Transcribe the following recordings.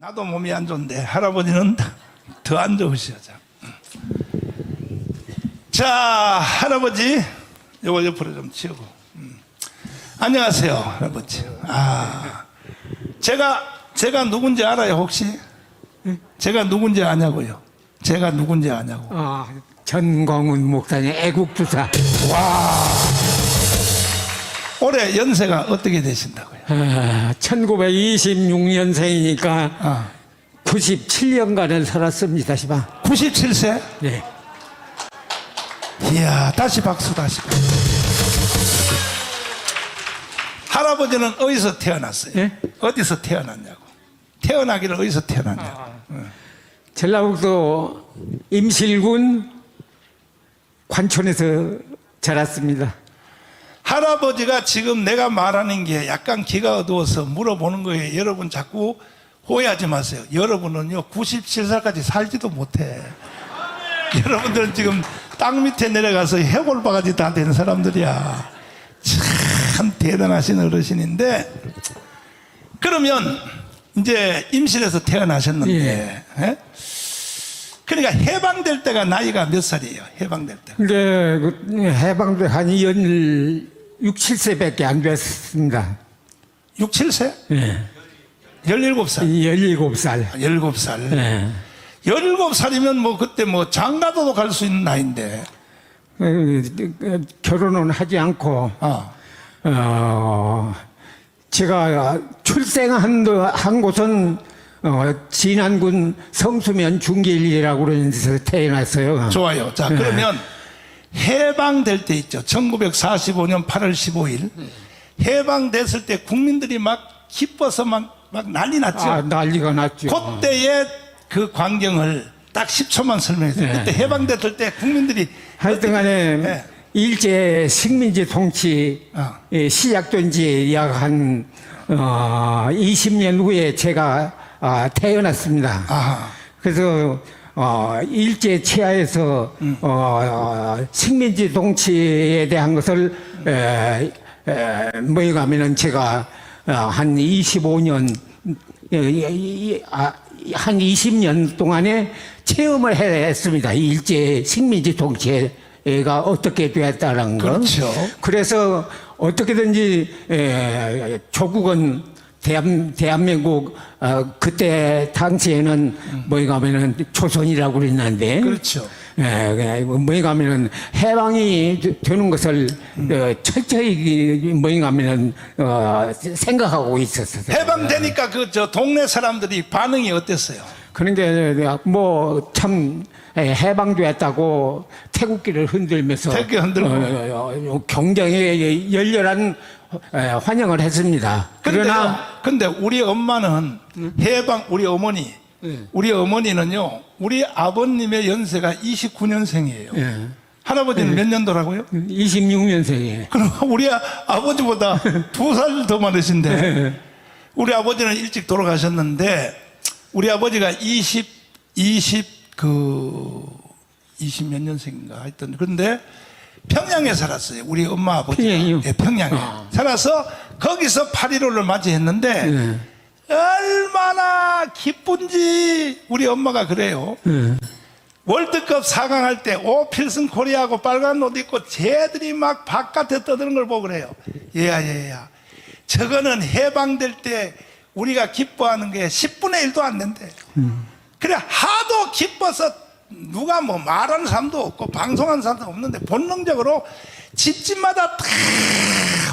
나도 몸이 안 좋은데 할아버지는 더 안 좋으시죠. 자, 할아버지 요거 옆으로 좀 치우고. 안녕하세요, 할아버지. 제가 누군지 알아요, 혹시? 제가 누군지 아냐고요? 제가 누군지 아냐고. 전광훈 목사님 애국주사. 올해 연세가 어떻게 되신다고요? 1926년생이니까 97년간을 살았습니다, 시방. 97세? 네. 이야, 다시 박수, 다시 박수. 할아버지는 어디서 태어났어요? 예? 어디서 태어났냐고. 태어나기를 어디서 태어났냐고. 전라북도 임실군 관촌에서 자랐습니다. 할아버지가 지금 내가 말하는 게 약간 기가 어두워서 물어보는 거예요. 여러분 자꾸 오해하지 마세요. 여러분은요 97살까지 살지도 못해. 여러분들은 지금 땅 밑에 내려가서 해골 바가지 다 된 사람들이야. 참 대단하신 어르신인데, 그러면 이제 임실에서 태어나셨는데, 예? 그러니까 해방될 때가 나이가 몇 살이에요? 해방될 때. 근데 해방도 한 6, 7세밖에 안 됐습니다. 6, 7세? 예. 17살. 17살. 17살. 예. 17살이면 뭐 그때 뭐 장가도 갈 수 있는 나이인데. 결혼은 하지 않고, 제가 출생한 곳은 진안군 성수면 중길이라고 그러는 데서 태어났어요. 좋아요. 자, 그러면 해방될 때 있죠. 1945년 8월 15일. 해방됐을 때 국민들이 막 기뻐서 막 난리 났죠. 난리가 났죠. 그때의 그 광경을 딱 10초만 설명해주세요. 그때 해방됐을 때 국민들이 하여튼 간에 네. 일제 식민지 통치 시작된 지 약 한 20년 후에 제가 태어났습니다. 그래서 일제 치하에서 식민지 통치에 대한 것을 뭐가 하면은 제가 한 25년 한 20년 동안에 체험을 했습니다. 일제 식민지 통치가 어떻게 되었다는 거. 그렇죠. 그래서 어떻게든지 조국은 대한민국 그때 당시에는 뭐가 하면은 조선이라고 그랬는데, 그렇죠. 뭐가 하면은 해방이 되는 것을 철저히 뭐가 하면은 생각하고 있었어요. 해방되니까 그 저 동네 사람들이 반응이 어땠어요? 그런 게 뭐 참 해방되었다고 태국기를 흔들면서 태극기 흔들고. 굉장히 열렬한 환영을 했습니다. 그러나 근데 우리 엄마는 우리 어머니, 우리 어머니는요, 우리 아버님의 연세가 29년생이에요. 할아버지는 몇 년도라고요? 26년생이에요. 그럼 우리 아버지보다 2살 더 많으신데, 우리 아버지는 일찍 돌아가셨는데, 우리 아버지가 20 몇 년생인가 하여튼, 그런데 평양에 살았어요. 우리 엄마 아버지가. 평양이요? 네, 평양에 살아서 거기서 8.15를 맞이했는데 얼마나 기쁜지 우리 엄마가 그래요. 월드컵 4강 할 때 오필승 코리아하고 빨간 옷 입고 쟤들이 막 바깥에 떠드는 걸 보고 그래요. 얘야 저거는 해방될 때 우리가 기뻐하는 게 10분의 1도 안 된대. 그래 하도 기뻐서 누가 뭐 말하는 사람도 없고 방송하는 사람도 없는데 본능적으로 집집마다 다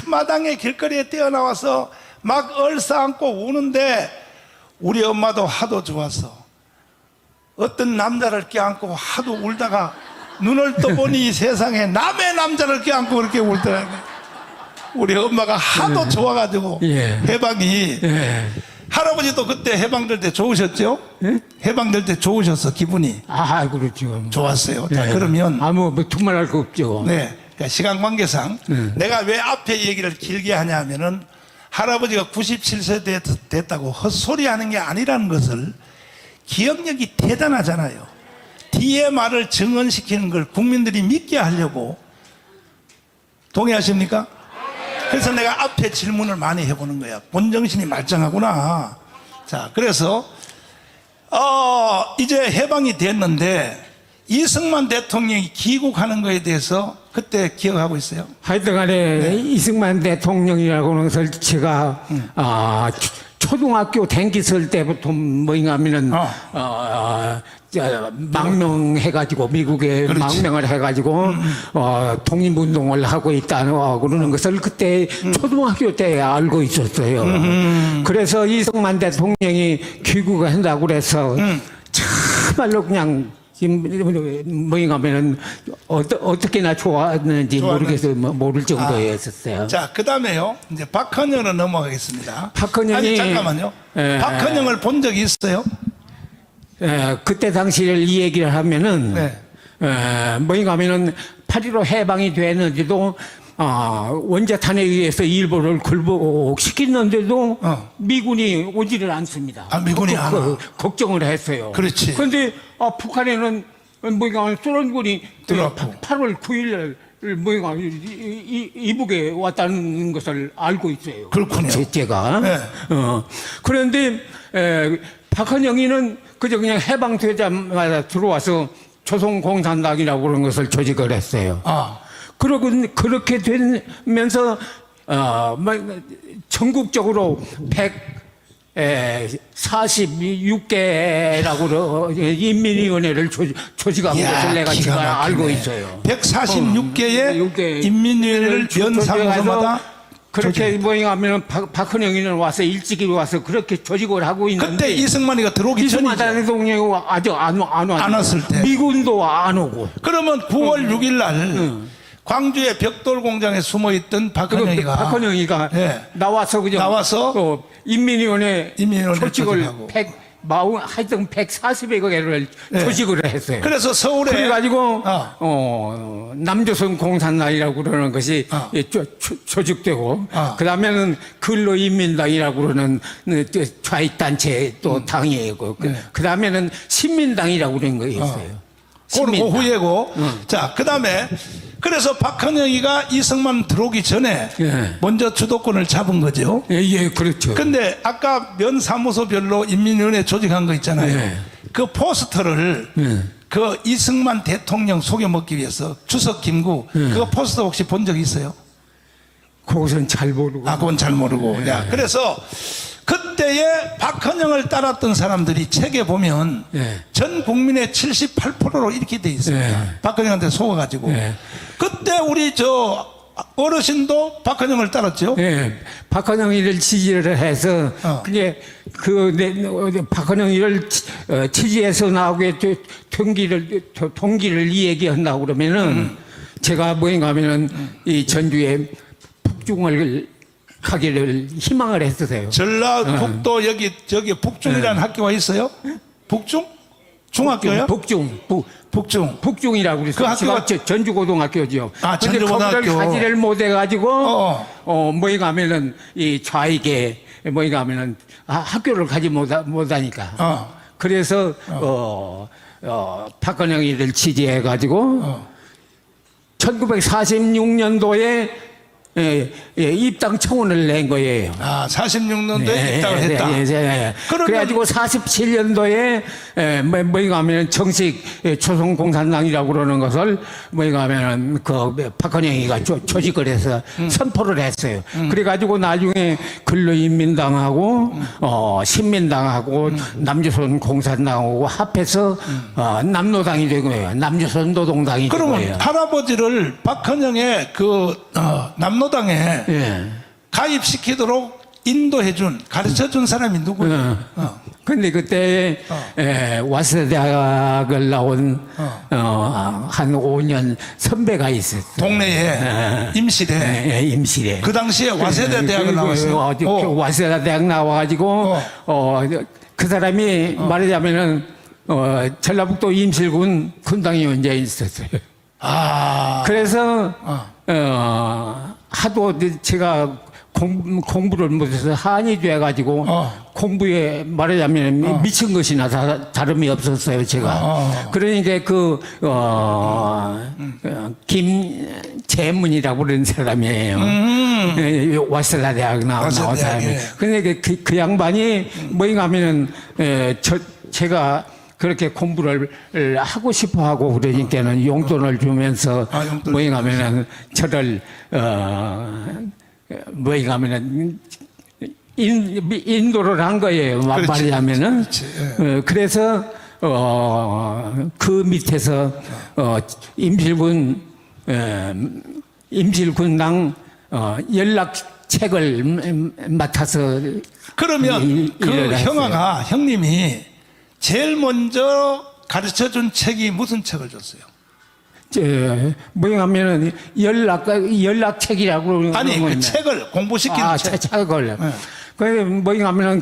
마당에 길거리에 뛰어나와서 막 얼싸안고 우는데, 우리 엄마도 하도 좋아서 어떤 남자를 껴안고 하도 울다가 눈을 떠보니 이 세상에 남의 남자를 껴안고 그렇게 울더라고요. 우리 엄마가 하도 좋아가지고 해방이. 할아버지도 그때 해방될 때 좋으셨죠? 해방될 때 좋으셨어, 기분이? 그렇죠. 좋았어요. 자, 그러면 뭐 두말할 거 없죠. 네, 그러니까 시간 관계상 내가 왜 앞에 얘기를 길게 하냐면은 할아버지가 97세 됐다고 헛소리하는 게 아니라는 것을, 기억력이 대단하잖아요. 뒤에 말을 증언시키는 걸 국민들이 믿게 하려고. 동의하십니까? 그래서 내가 앞에 질문을 많이 해보는 거야. 본정신이 말짱하구나. 자, 그래서 이제 해방이 됐는데 이승만 대통령이 귀국하는 거에 대해서 그때 기억하고 있어요? 하여튼간에 이승만 대통령이라고 하는 것을 제가 초등학교 댕기설 때부터 뭐인가 하면은 망명해가지고 미국에 망명을 해가지고 독립운동을 하고 있다고 그러는 것을 그때 초등학교 때 알고 있었어요. 그래서 이승만 대통령이 귀국을 한다고 그래서 참말로 그냥 지금 뭐인가 하면은 어떻게나 좋아했는지 모르겠어요. 모를 정도였었어요. 자, 그 다음에요. 이제 박헌영으로 넘어가겠습니다. 박헌영이 아니, 잠깐만요. 박헌영을 본 적이 있어요? 그때 당시를 이 얘기를 하면은 뭐인가 하면은 8.15 해방이 됐는데도 원자탄에 의해서 일본을 굴복시켰는데도 미군이 오지를 않습니다. 미군이 안 와. 걱정을 했어요. 그렇지. 그런데 북한에는 뭐인가 하면 소련군이 8월 9일 뭐인가 이북에 왔다는 것을 알고 있어요. 그렇군요. 제가. 그런데 박헌영이는 그저 그냥 해방되자마자 들어와서 조선공산당이라고 그런 것을 조직을 했어요. 그러고 그렇게 되면서 전국적으로 146개라고 인민위원회를 조직한 것을 내가 제가 알고 있어요. 146개의 인민위원회를 연 사무소마다 그렇게 뭐냐면 박헌영이는 와서 일찍이 와서 그렇게 조직을 하고 있는데 그때 이승만이가 들어오기 이승만 전이죠. 대통령이 아직 안 왔을 때 미군도 안 오고 그러면 9월 6일 날 광주의 벽돌 공장에 숨어 있던 박헌영이가 나와서 인민위원회 조직을 하여튼 140여 개를 조직을 했어요. 그래서 서울에 그래가지고 남조선 공산당이라고 그러는 것이 조직되고 그 다음에는 근로인민당이라고 그러는 좌익단체 또 당이고 그 다음에는 신민당이라고 그런 거 있어요. 그 후예고. 자, 그 다음에 그래서 박헌영이가 이승만 들어오기 전에 먼저 주도권을 잡은 거죠. 예, 그렇죠. 근데 아까 면 사무소별로 인민위원회 조직한 거 있잖아요. 그 포스터를 그 이승만 대통령 속여먹기 위해서 주석 김구 그 포스터 혹시 본 적 있어요? 그것은 잘 모르고. 그건 잘 모르고. 그래서 그때에 박헌영을 따랐던 사람들이 책에 보면 전 국민의 78%로 이렇게 돼 있습니다. 박헌영한테 속아가지고. 그때 우리 어르신도 박헌영을 따랐죠? 박헌영이를 지지를 해서 그게 박헌영이를 지지해서 나오게 동기를 이 얘기한다고 그러면은 제가 뭐인가 하면은 이 전주에 북중을 가기를 희망을 했었어요. 전라북도 저기 북중이라는 학교가 있어요? 북중? 중학교요? 북중이라고 그랬어요. 그 학교가 전주고등학교죠. 전주고등학교. 거기를 가지를 못해가지고 뭐이가 하면은 이 좌익에 뭐이가 하면은 학교를 가지 못하니까. 그래서 박헌영이를 지지해가지고 1946년도에 입당 청원을 낸 거예요. 46년도에 입당을 했다. 그래가지고 47년도에 뭐인가 하면 정식 조선공산당이라고 그러는 것을 뭐인가 하면 박헌영이가 조직을 해서 선포를 했어요. 그래가지고 나중에 근로인민당하고 신민당하고 남조선 공산당하고 합해서 남노당이 된 거예요. 남조선 노동당이 된 거예요. 그러면 할아버지를 박헌영의 남노당에 가입시키도록 인도해준, 가르쳐준 사람이 누구예요? 근데 그때 와세대학을 나온 한 5년 선배가 있었어요. 동네에 임실에. 임실에. 그 당시에 와세대 대학을 나왔어요. 와세대 대학 나와가지고 그 사람이 말하자면은 전라북도 임실군 군당위원장에 있었어요. 그래서 하도 제가 공부를 못해서 한이 돼가지고 공부에 말하자면 미친 것이나 다름이 없었어요, 제가. 그러니까 김재문이라고 그러는 사람이에요. 와세다 대학 나온 사람이. 근데 그 양반이 뭐인가 하면은 제가 그렇게 공부를 하고 싶어 하고 그러니까는 용돈을 주면서 용돈 모임하면은 저를 모임하면은 인도를 한 거예요. 그렇지, 말하자면은 그렇지, 그래서 그 밑에서 임실군당 연락책을 맡아서 그러면 그 일을 했어요. 형님이 제일 먼저 가르쳐 준 책이 무슨 책을 줬어요? 뭐냐면은 연락책이라고 아니 그 그러는 책을 공부시키는 책. 책을. 그 뭐냐면은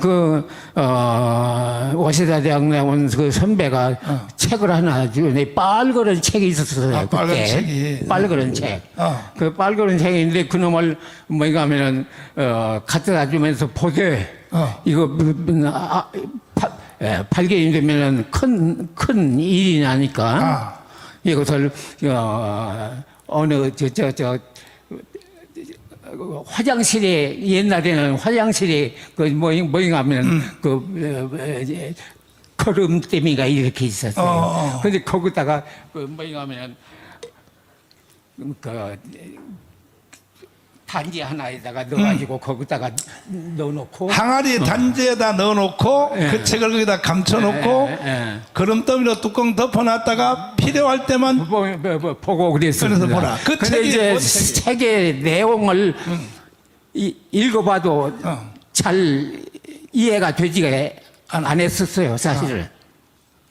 와세다 대학 나온 그 선배가 책을 하나 주네 빨그런 책이 있었어요. 빨간 그때. 책이. 빨그런 책. 어. 그 빨그런 책인데 그놈을 뭐냐면은 갖다 주면서 보게 이거 발견이 되면은 큰 일이 나니까. 이것을 어느 화장실에 옛날에는 화장실에 그 뭐잉하면 거름더미가 이렇게 있었어요. 근데 거기다가 뭐잉하면 단지 하나에다가 넣어가지고 거기다가 넣어놓고 항아리 단지에다 넣어놓고 그 책을 거기다 감춰놓고 거름더미로 뚜껑 덮어놨다가 필요할 때만 보고 그랬어요. 그래서 보라. 그 근데 책이 이제 뭔 책이에요? 책의 내용을 읽어봐도 잘 이해가 되지가 안 했었어요, 사실은.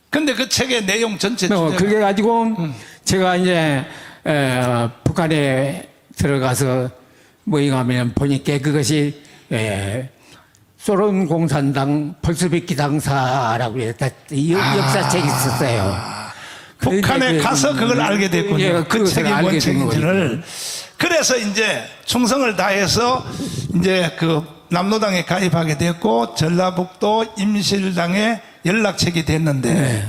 근데 그 책의 내용 전체 주제가 그래 가지고 제가 이제 북한에 들어가서 뭐잉하면 보니까 그것이 소련 공산당 볼스비키 당사라고 했다 역사책이 있었어요. 북한에 가서 그걸 알게 됐군요. 그 책이 뭔 책인지를. 그래서 이제 충성을 다해서 이제 그 남로당에 가입하게 됐고 전라북도 임실당에 연락책이 됐는데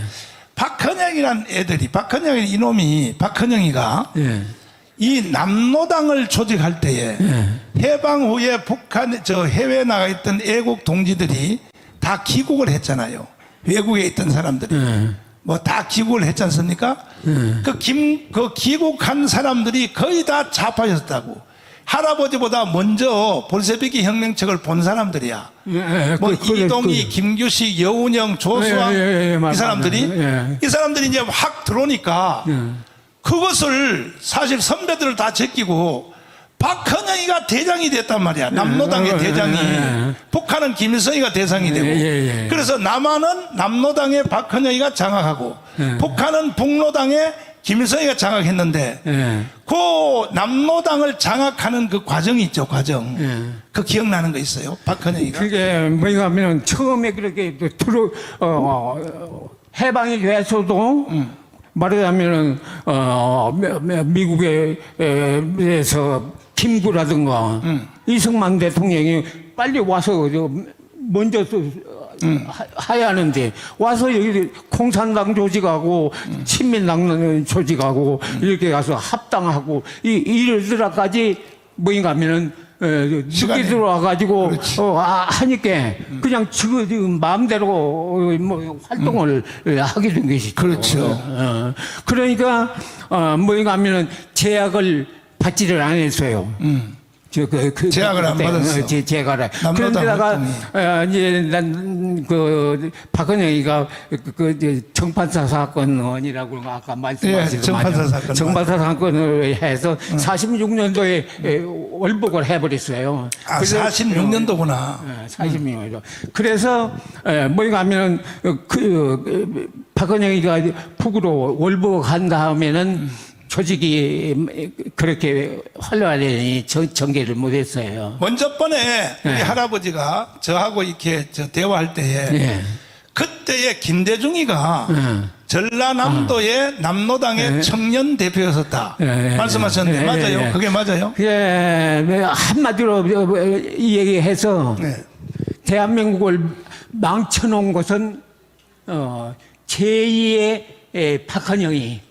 박헌영이란 애들이 박헌영이 이놈이 박헌영이가 이 남로당을 조직할 때에 해방 후에 북한 해외에 나가 있던 애국 동지들이 다 귀국을 했잖아요. 외국에 있던 사람들이 뭐 다 귀국을 했지 않습니까? 그 귀국한 사람들이 거의 다 좌파였다고. 할아버지보다 먼저 볼세비키 혁명책을 본 사람들이야. 뭐 이동희, 김규식, 여운형, 조수왕 이 사람들이 이 사람들이 이제 확 들어오니까 그것을 사실 선배들을 다 제끼고 박헌영이가 대장이 됐단 말이야. 남로당의 대장이. 북한은 김일성이가 대상이 되고. 그래서 남한은 남로당의 박헌영이가 장악하고 북한은 북로당의 김일성이가 장악했는데 그 남로당을 장악하는 그 과정이 있죠. 과정. 그 기억나는 거 있어요? 박헌영이가. 그게 뭐가 하면 처음에 그렇게 해방이 돼서도 말하자면은 미국에서 김구라든가 이승만 대통령이 빨리 와서 먼저 해야 하는데 와서 여기 공산당 조직하고 친민당 조직하고 이렇게 가서 합당하고 이러더라까지 뭐인가 하면은 늦게 들어와가지고 하니까 그냥 지금 마음대로 뭐 활동을 하게 된 것이죠. 그렇죠. 그러니까 뭐인가 하면은 제약을 받지를 않았어요. 제약을 안 받았어. 제약을. 그런데다가 이제 난 박헌영이가 정판사 사건이라고 아까 말씀하신 정판사 사건. 정판사 사건을 해서 46년도에 월북을 해버렸어요. 46년도구나. 46년도. 그래서 뭐가 하면은 박헌영이가 북으로 월북한 다음에는 조직이 그렇게 활발하니 전개를 못했어요. 먼저 번에 우리 할아버지가 저하고 이렇게 대화할 때에 그때에 김대중이가 전라남도의 남로당의 청년 대표였었다 말씀하셨는데 맞아요? 그게 맞아요? 한마디로 이 얘기해서 대한민국을 망쳐놓은 것은 제2의 박헌영이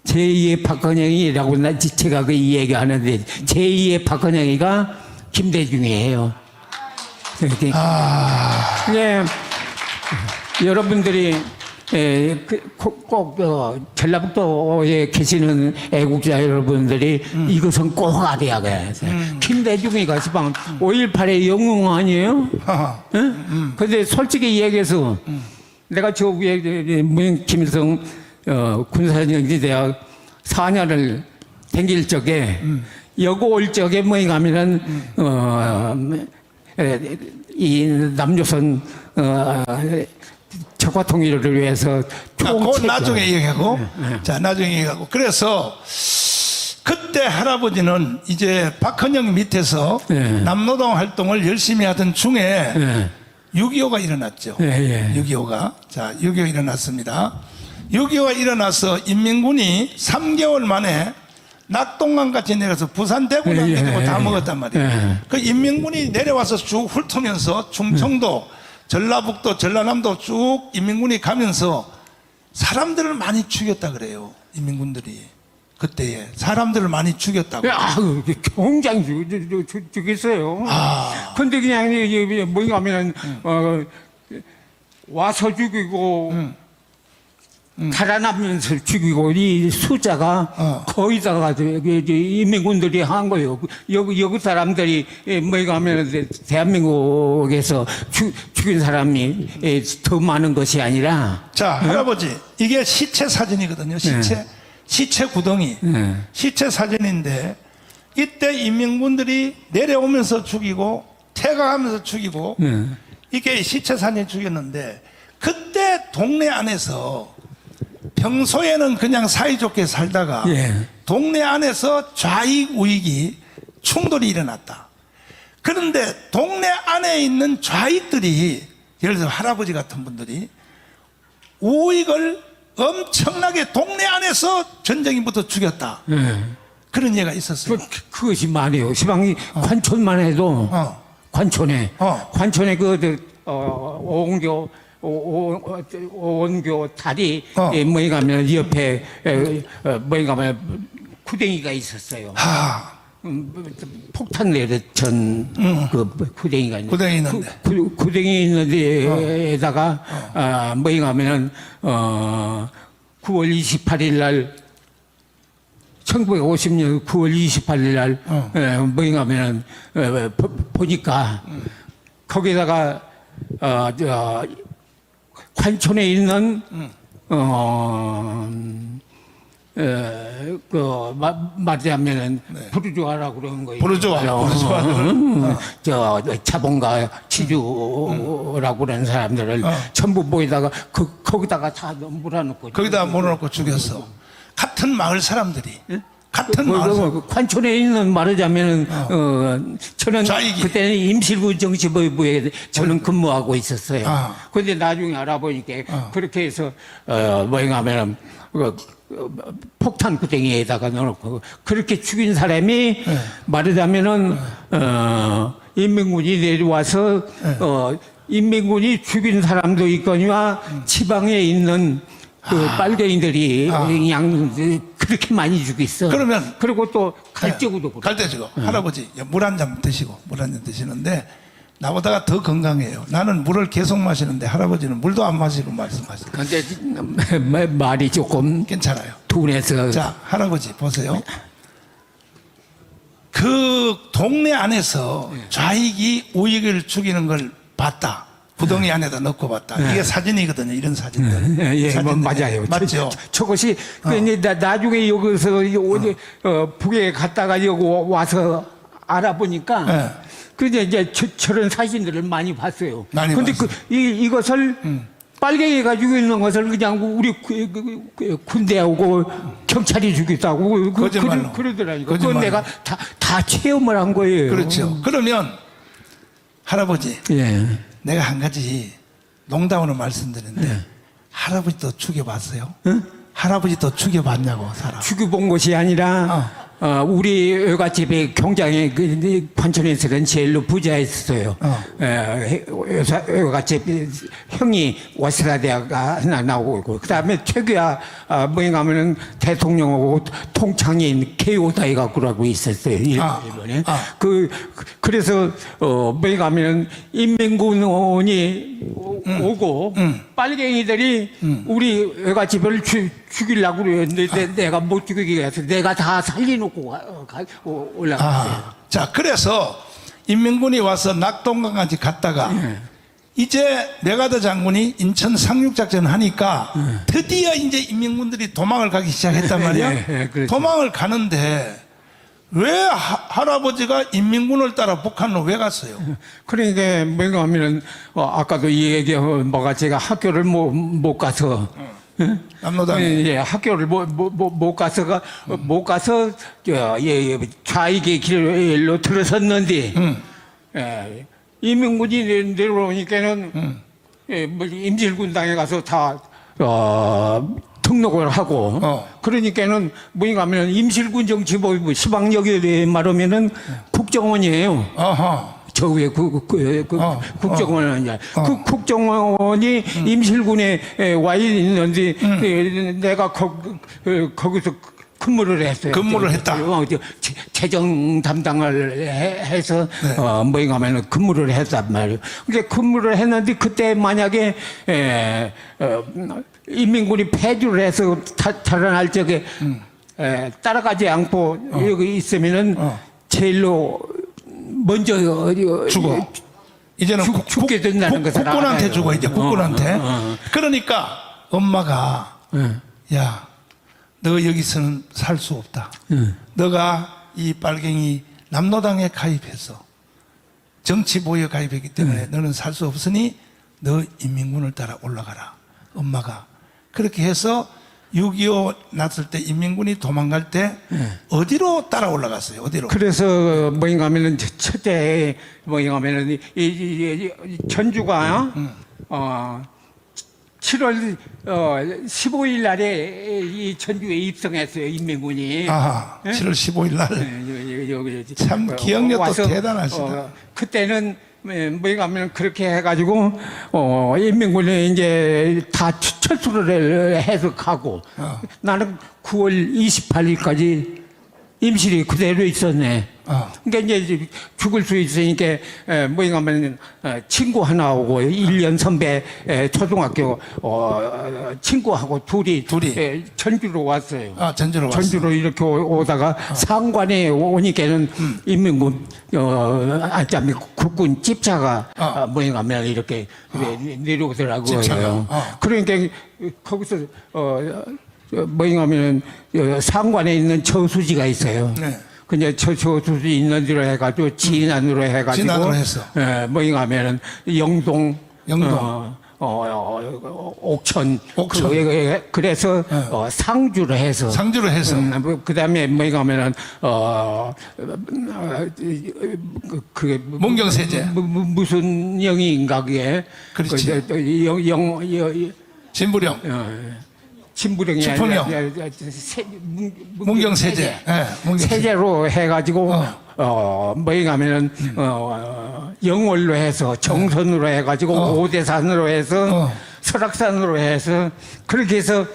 제2의 박헌영이라고 제가 그 얘기하는데 제2의 박헌영이가 김대중이에요. 여러분들이 꼭 전라북도에 계시는 애국자 여러분들이 이것은 꼭 알아야 돼. 김대중이가 지방 5.18의 영웅 아니에요? 하하. 근데 솔직히 얘기해서 내가 저 위에 김일성 군사정치대학 4년을 댕길 적에 여고 올 적에 뭐이 가면은 이 남조선 적화 통일을 위해서 그건 나중에 얘기하고. 자, 나중에 얘기하고. 그래서 그때 할아버지는 이제 박헌영 밑에서 네. 남노동 활동을 열심히 하던 중에 네. 6.25가 일어났죠. 예, 예. 6.25가. 자, 6.25 일어났습니다. 6.25가 일어나서 인민군이 3개월 만에 낙동강 같이 내려서 부산 대구 예, 남기고 예, 다 예. 먹었단 말이에요. 예. 그 인민군이 내려와서 쭉 훑으면서 충청도, 전라북도, 전라남도 쭉 인민군이 가면서 사람들을 많이 죽였다 그래요. 인민군들이. 그때에 사람들을 많이 죽였다고. 굉장히 죽겠어요. 근데 그냥 뭐가 하면 와서 죽이고 달아나면서 죽이고 이 숫자가 거의다가 인민군들이 한 거예요. 여기 사람들이 뭐가 하면 대한민국에서 죽인 사람이 더 많은 것이 아니라. 자, 할아버지, 이게 시체 사진이거든요. 시체 구덩이. 시체 사진인데 이때 인민군들이 내려오면서 죽이고 퇴각하면서 죽이고 이게 시체 사진이 죽였는데 그때 동네 안에서 평소에는 그냥 사이좋게 살다가 예. 동네 안에서 좌익 우익이 충돌이 일어났다. 그런데 동네 안에 있는 좌익들이 예를 들어 할아버지 같은 분들이 우익을 엄청나게 동네 안에서 전쟁이부터 죽였다. 그런 얘기가 있었어요. 그것이 말이에요. 시방이 관촌만 해도 관촌에 오원교 다리 뭐에 가면 옆에 뭐에 가면 구덩이가 있었어요. 폭탄 내렸던 그 구덩이가 있는데 구덩이 있는데. 구덩이 있는 데에다가 뭐에 가면은 9월 28일 날 1950년 9월 28일 날 뭐에 가면은 보니까 거기다가 관촌에 있는 말하자면은 부르주아라고 그러는 거예요. 부르주아들은 저 자본가 치주라고 그러는 사람들을 전부 모이다가 거기다가 다 몰아놓고 거기다 몰아놓고 죽였어. 같은 마을 사람들이. 같은 마을 사람. 관촌에 있는 말하자면은 저는 좌익이. 그때는 임실군 정치부에 저는 근무하고 있었어요. 그런데 나중에 알아보니까 그렇게 해서 뭐인가 하면은 폭탄 구덩이에다가 넣어놓고 그렇게 죽인 사람이 말하자면은 인민군이 내려와서 인민군이 죽인 사람도 있거니와 지방에 있는 그 빨갱이들이 그냥 그렇게 많이 죽였어. 그러면 그리고 또 갈대구도 그래. 갈대지고 할아버지 물 한 잔 드시고 물 한 잔 드시는데 나보다가 더 건강해요. 나는 물을 계속 마시는데 할아버지는 물도 안 마시고 말씀하세요. 근데 말이 조금 괜찮아요. 둔해서. 자, 할아버지 보세요. 그 동네 안에서 좌익이 우익을 죽이는 걸 봤다. 구덩이 안에다 넣고 봤다. 이게 사진이거든요. 이런 사진들. 예, 사진들. 맞아요. 맞죠? 저것이 나중에 여기서 북에 갔다가 여기 와서 알아보니까 그게 이제 저런 사진들을 많이 봤어요. 많이 근데 봤어요. 이것을 빨갱이가 죽이는 것을 그냥 우리 군대하고 경찰이 죽였다고 거짓말로. 그러더라니까. 거짓말로. 그건 내가 다 체험을 한 거예요. 그렇죠. 그러면 할아버지 예. 내가 한 가지 농담으로 말씀드리는데 할아버지도 죽여봤어요? 할아버지도 죽여봤냐고 사람. 죽여본 것이 아니라 우리 외갓집에 경장에 그 판천에서는 제일로 부자였어요. 외갓집 형이 와스라대가 하나 나오고, 그 다음에 최규야, 뭐에 가면은 대통령하고 통창인 K5다이 갖고라고 있었어요. 일본에. 그래서, 뭐에 가면은 인민군 의원이 오고, 빨갱이들이 우리 외갓집을 죽이려고 그랬는데 내가 못 죽이게 해서 내가 다 살려놓고 올라갔어요. 자, 그래서 인민군이 와서 낙동강까지 갔다가 이제 메가더 장군이 인천 상륙작전 하니까 드디어 이제 인민군들이 도망을 가기 시작했단 말이야. 그렇죠. 도망을 가는데 왜 할아버지가 인민군을 따라 북한으로 왜 갔어요? 그러니까 뭔가 하면은 아까도 이 얘기한 뭐가 제가 학교를 못 가서 남로당 예, 학교를 못 가서 좌익의 길로 들어섰는데 이민군이 내려오니까는 뭐 임실군당에 가서 다 등록을 하고 그러니까는 뭐인가 하면 임실군 정치부 시방역에 말하면은 국정원이에요. 저 위에 국정원은 이제 그 국정원이 임실군에 와 있는데 내가 거기서 근무를 했어요. 근무를 했다. 재정 담당을 해서 뭐인가 하면 근무를 했단 말이에요. 근데 근무를 했는데 그때 만약에 인민군이 패주를 해서 탈환할 적에 따라가지 않고 여기 있으면은 제일로 먼저 죽어. 이제는 죽게 된다는 것을 국군한테 알아요. 죽어 이제 국군한테. 그러니까 엄마가 야, 너 여기서는 살 수 없다. 너가 이 빨갱이 남로당에 가입해서 정치보유에 가입했기 때문에 너는 살 수 없으니 너 인민군을 따라 올라가라. 엄마가 그렇게 해서 6.25 났을 때 인민군이 도망갈 때 어디로 따라 올라갔어요? 어디로? 그래서 뭐인가 하면은 첫째 뭐인가 하면은 이 전주가 7월 15일 날에 이 전주에 입성했어요. 인민군이. 7월 15일 날. 참 기억력도 와서, 대단하시다. 그때는 뭐인가 하면 그렇게 해가지고 인민군이 이제 다 철수를 해서 가고 나는 9월 28일까지 임실이 그대로 있었네. 그러니까 이제 죽을 수 있으니까 뭐인가 하면 친구 하나 오고 1년 선배 초등학교 친구하고 둘이 전주로 왔어요. 전주로 왔어요. 전주로 이렇게 오다가 상관에 오니까는 인민군 국군 집차가 뭐인가 하면 이렇게 내려오더라고요. 그러니까 거기서 뭐인가 하면 상관에 있는 저수지가 있어요. 근데 저수지 있는 데로 해가지고 진안으로 해가지고 진안으로 했어. 뭐인가 하면은 영동 옥천. 그래서 상주로 해서 그다음에 뭐인가 하면은 그게 문경세제 무슨 영인가 그게 그렇지. 진부령 진부령이 주풍령. 문경세제. 세제로 해가지고 뭐인가 하면은 영월로 해서 정선으로 해가지고 오대산으로 해서 설악산으로 해서 그렇게 해서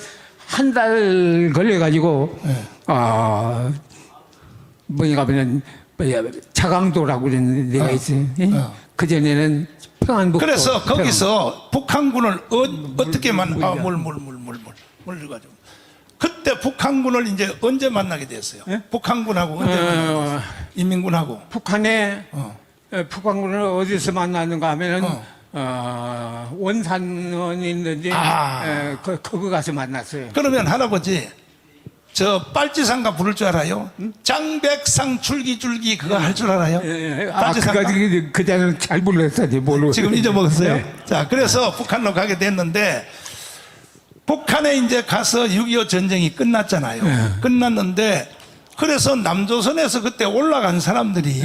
한 달 걸려가지고 뭐인가 하면은 자강도라고 그러는 데가 있어요. 그 전에는 평안북도. 그래서 거기서 북한군을 어떻게 가지고 그때 북한군을 이제 언제 만나게 됐어요? 북한군하고 언제 만나게 됐어요? 인민군하고. 북한군을 어디서 만나는가 하면은 원산이 있는데 거기 가서 만났어요. 그러면 할아버지 저 빨치산가 부를 줄 알아요? 장백상 줄기줄기 그거 할 줄 알아요? 그때는 잘 불렀어요. 모르고 지금 잊어먹었어요? 자, 그래서 북한으로 가게 됐는데 북한에 이제 가서 6.25 전쟁이 끝났잖아요. 끝났는데 그래서 남조선에서 그때 올라간 사람들이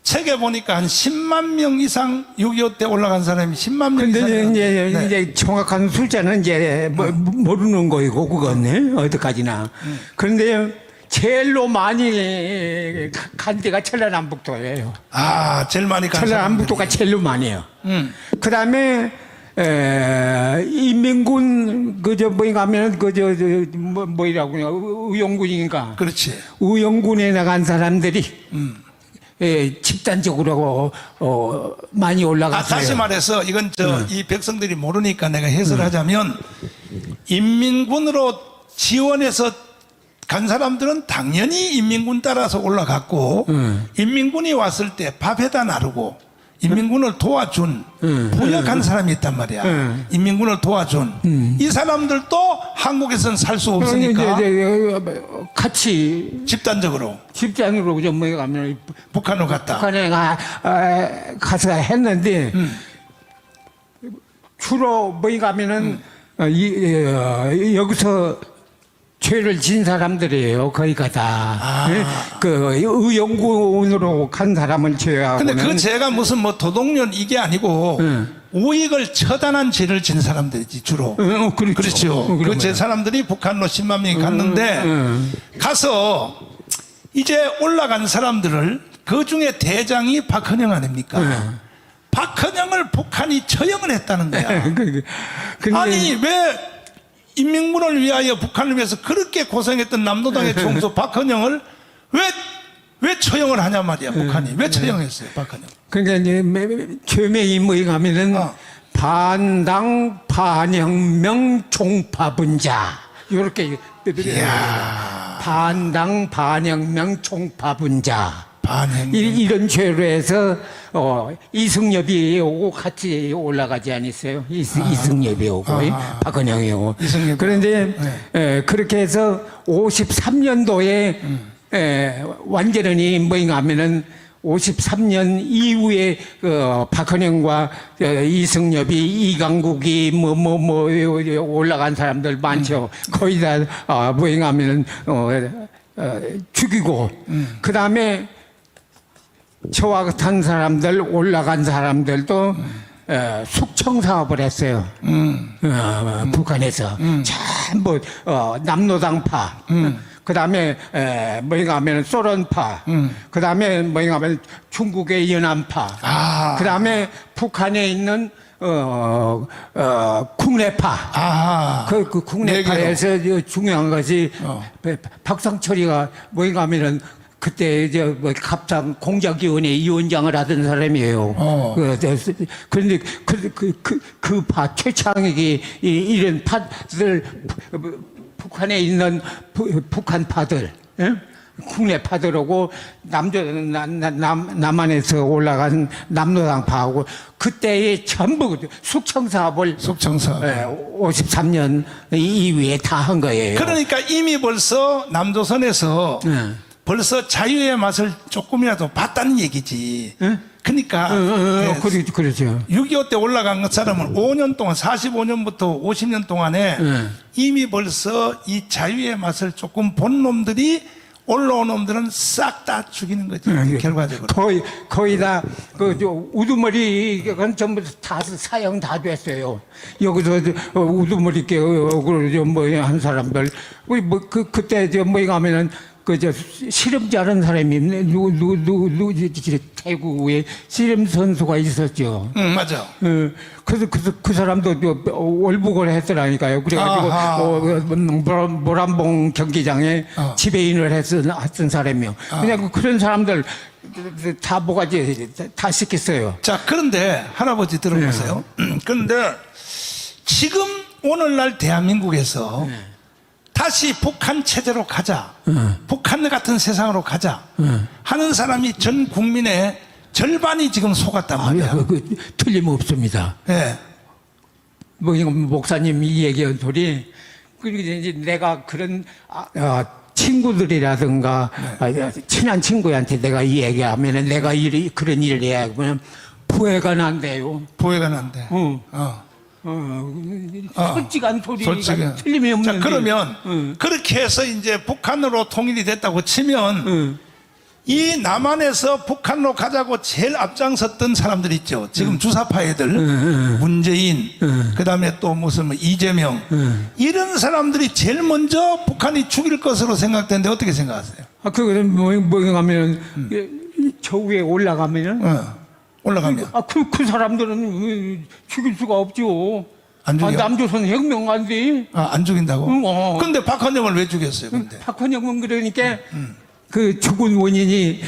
책에 보니까 한 10만 명 이상 6.25 때 올라간 사람이 10만 명 이상. 근데 이제 정확한 숫자는 이제 모르는 거이고 그거는 어디까지나. 그런데 제일로 많이 간 데가 전라남북도예요. 아, 제일 많이 간 전라남북도가 제일로 많이 해요. 그 다음에, 인민군, 뭐인가 하면, 뭐이라고 그냥, 의용군인가. 그렇지. 의용군에 나간 사람들이, 집단적으로, 많이 올라갔어요. 다시 말해서 이건 이 백성들이 모르니까 내가 해설하자면 인민군으로 지원해서 간 사람들은 당연히 인민군 따라서 올라갔고 인민군이 왔을 때 밥에다 나르고 인민군을 도와준 부역한 사람이 있단 말이야. 인민군을 도와준 이 사람들도 한국에서는 살 수 없으니까 같이 집단적으로 집단으로 좀 뭐에 가면 북한으로 갔다. 북한에 가서 했는데 주로 뭐에 가면은 여기서 죄를 진 사람들이에요. 거기가 다. 그 의용군으로 간 사람을 제외하고는. 근데 그 죄가 무슨 뭐 도덕련 이게 아니고 우익을 처단한 죄를 진 사람들이지 주로. 그렇죠. 그 제 사람들이 북한으로 10만 명이 갔는데 가서 이제 올라간 사람들을 그 중에 대장이 박헌영 아닙니까? 박헌영을 북한이 처형을 했다는 거야. 근데 아니 왜 인민군을 위하여 북한을 위해서 그렇게 고생했던 남노당의 총수 박헌영을 왜 처형을 하냐 말이야. 북한이 왜 처형했어요 박헌영? 그러니까 이제 죄명이 뭐에 가면은 반당 반혁명 총파분자 이렇게 반당 반혁명 총파분자 이런 죄로 해서 이승엽이 오고 같이 올라가지 않았어요. 이승엽이 오고 박헌영이 오고. 그런데 그렇게 해서 53년도에 완전히 뭐인가 하면은 53년 이후에 박헌영과 이승엽이 이강국이 올라간 사람들 많죠. 거의 다 뭐인가 하면은 죽이고 그 다음에 저와 같은 사람들 올라간 사람들도 숙청 사업을 했어요. 북한에서 전부 남노당파. 그 다음에 뭐인가 하면 소련파. 그 다음에 뭐인가 하면 중국의 연안파. 그 다음에 북한에 있는 국내파. 그 국내파에서 중요한 것이 박상철이가 뭐인가 하면은 그때 이제 뭐 갑상 공작위원회 위원장을 하던 사람이에요. 그런데 그 파 최창익이 이런 파들 북한에 있는 북한 파들, 국내 파들하고 남한에서 올라간 남노당파하고 그때의 전부 숙청사업을 53년 이후에 다 한 거예요. 그러니까 이미 벌써 남조선에서 벌써 자유의 맛을 조금이라도 봤다는 얘기지. 그러니까 그렇죠. 6.25 때 올라간 것 사람은 5년 동안 45년부터 50년 동안에 이미 벌써 이 자유의 맛을 조금 본 놈들이 올라온 놈들은 싹 다 죽이는 거지. 결과적으로 거의 다 우두머리가 전부 다 사형 다 됐어요. 여기서 우두머리 한 사람들 그때 뭐에 가면은 씨름자는 사람이 태국에 씨름 선수가 있었죠. 맞아. 그래서 그 사람도 월북을 했더라니까요. 그래가지고 모란봉 경기장에 지배인을 했던 사람이요. 그냥 그런 사람들 다 뭐가지 다 시켰어요. 자, 그런데 할아버지 들어보세요. 그런데 지금 오늘날 대한민국에서 다시 북한 체제로 가자. 북한 같은 세상으로 가자. 하는 사람이 전 국민의 절반이 지금 속았단 말이야. 틀림없습니다. 네. 목사님 이 얘기한 소리, 그리고 이제 내가 그런, 친구들이라든가, 친한 친구한테 내가 이 얘기하면은 내가 그런 일을 해야 하면 부해가 난대요. 부해가 난대. 솔직한 소리가 틀림이 없는데. 자, 그러면 그렇게 해서 이제 북한으로 통일이 됐다고 치면 이 남한에서 북한으로 가자고 제일 앞장섰던 사람들 있죠. 지금 주사파 애들, 문재인, 그 다음에 또 무슨 뭐 이재명, 이런 사람들이 제일 먼저 북한이 죽일 것으로 생각되는데 어떻게 생각하세요? 그거는 뭐냐면 저 위에 올라가면은 올라가면. 그 사람들은 죽일 수가 없죠. 안 죽여? 남조선 혁명가인데. 안 죽인다고? 근데 박헌영을 왜 죽였어요, 근데? 박헌영은 그러니까 그 죽은 원인이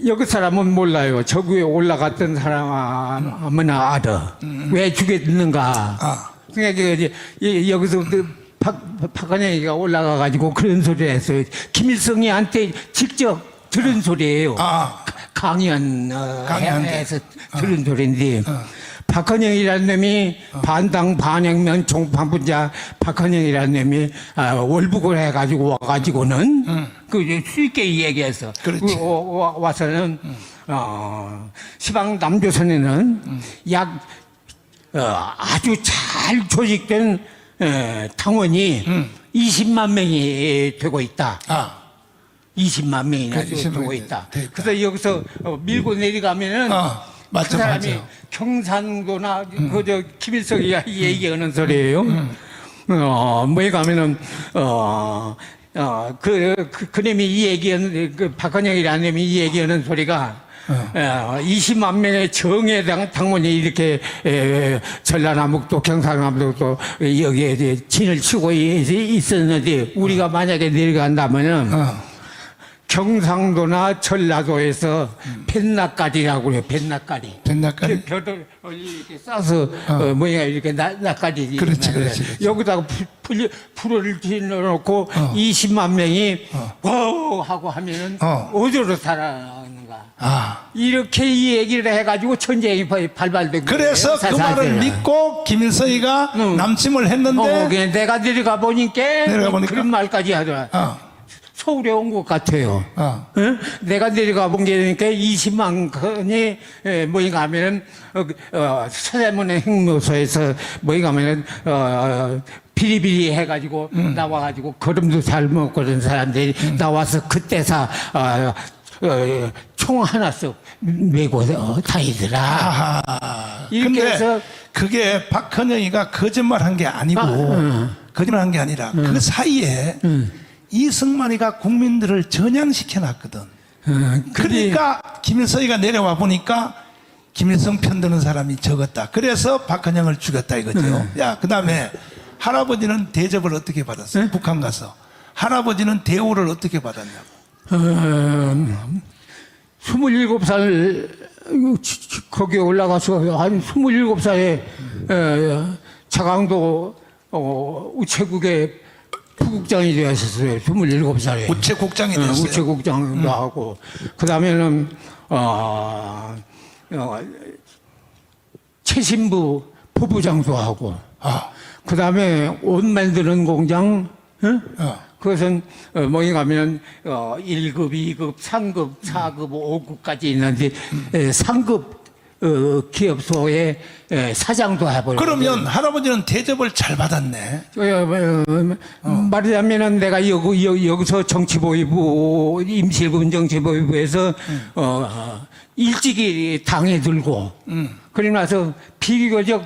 여기 사람은 몰라요. 저 위에 올라갔던 사람은 알아. 왜 죽였는가. 그러니까 여기서 박헌영이가 올라가가지고 그런 소리를 했어요. 김일성이한테 직접 들은 소리예요. 강연에서 들은 소리인데 박헌영이라는 놈이 반당 반혁명 종판분자 박헌영이라는 놈이 월북을 해가지고 와가지고는 그 쉽게 얘기해서 그렇지. 와서는 시방 남조선에는 약 아주 잘 조직된 당원이 20만 명이 되고 있다. 20만 명이나 되고 있다. 그래서 여기서 밀고 내려가면은 그 사람이 맞죠. 경상도나 그저 김일성이 얘기하는 소리예요. 뭐에 가면은 그놈이 이 얘기하는 그 박헌영이라는 놈이 이 얘기하는 소리가 20만 명의 정예당 당원이 이렇게 전라남북도 경상남북도 여기에 이제 진을 치고 있었는데 우리가 만약에 내려간다면은 경상도나 전라도에서 뱃낙가리라고 그래요. 뱃낙가리. 뱃낙가리? 벼를 이렇게 싸서 뭐야 이렇게 낙가리. 그렇지. 여기다가 불을 지어놓고 20만 명이 와우 하고 하면은 어디로 살아나는가. 이렇게 이 얘기를 해가지고 전쟁이 발발된 거예요. 그래서 그 말을 믿고 김일성이가 남침을 했는데 그냥 내가 내려가 보니까 그런 말까지 하더라. 서울에 온 것 같아요. 내가 내려가 본 게 그러니까 20만 건이 뭐인가 하면은 서대문의 행무소에서 뭐인가 하면은 비리비리 해가지고 나와가지고 걸음도 잘 먹고 그런 사람들이 나와서 그때사 총 하나씩 메고 다니더라. 이렇게 근데 해서 그게 박헌영이가 거짓말한 게 아니고 거짓말한 게 아니라 그 사이에 이승만이가 국민들을 전향시켜 놨거든. 그러니까 김일성이가 내려와 보니까 김일성 편드는 사람이 적었다. 그래서 박헌영을 죽였다 이거죠. 야, 그다음에 할아버지는 대접을 어떻게 받았어요? 북한 가서 할아버지는 대우를 어떻게 받았냐고. 27살 거기에 올라가서 한 27살에 자강도 우체국에 부국장이 되었었어요. 27살에. 우체국장이 됐어요. 우체국장도 하고. 그 다음에는, 최신부 부부장도 하고. 그 다음에 옷 만드는 공장, 그것은, 뭐에 가면, 1급, 2급, 3급, 4급, 5급까지 있는데, 상급, 기업소의 사장도 해버리고. 그러면 할아버지는 대접을 잘 받았네. 말하자면은 내가 여기서 정치보위부, 임실군 정치보위부에서, 일찍이 당에 들고, 그러고 나서 비교적,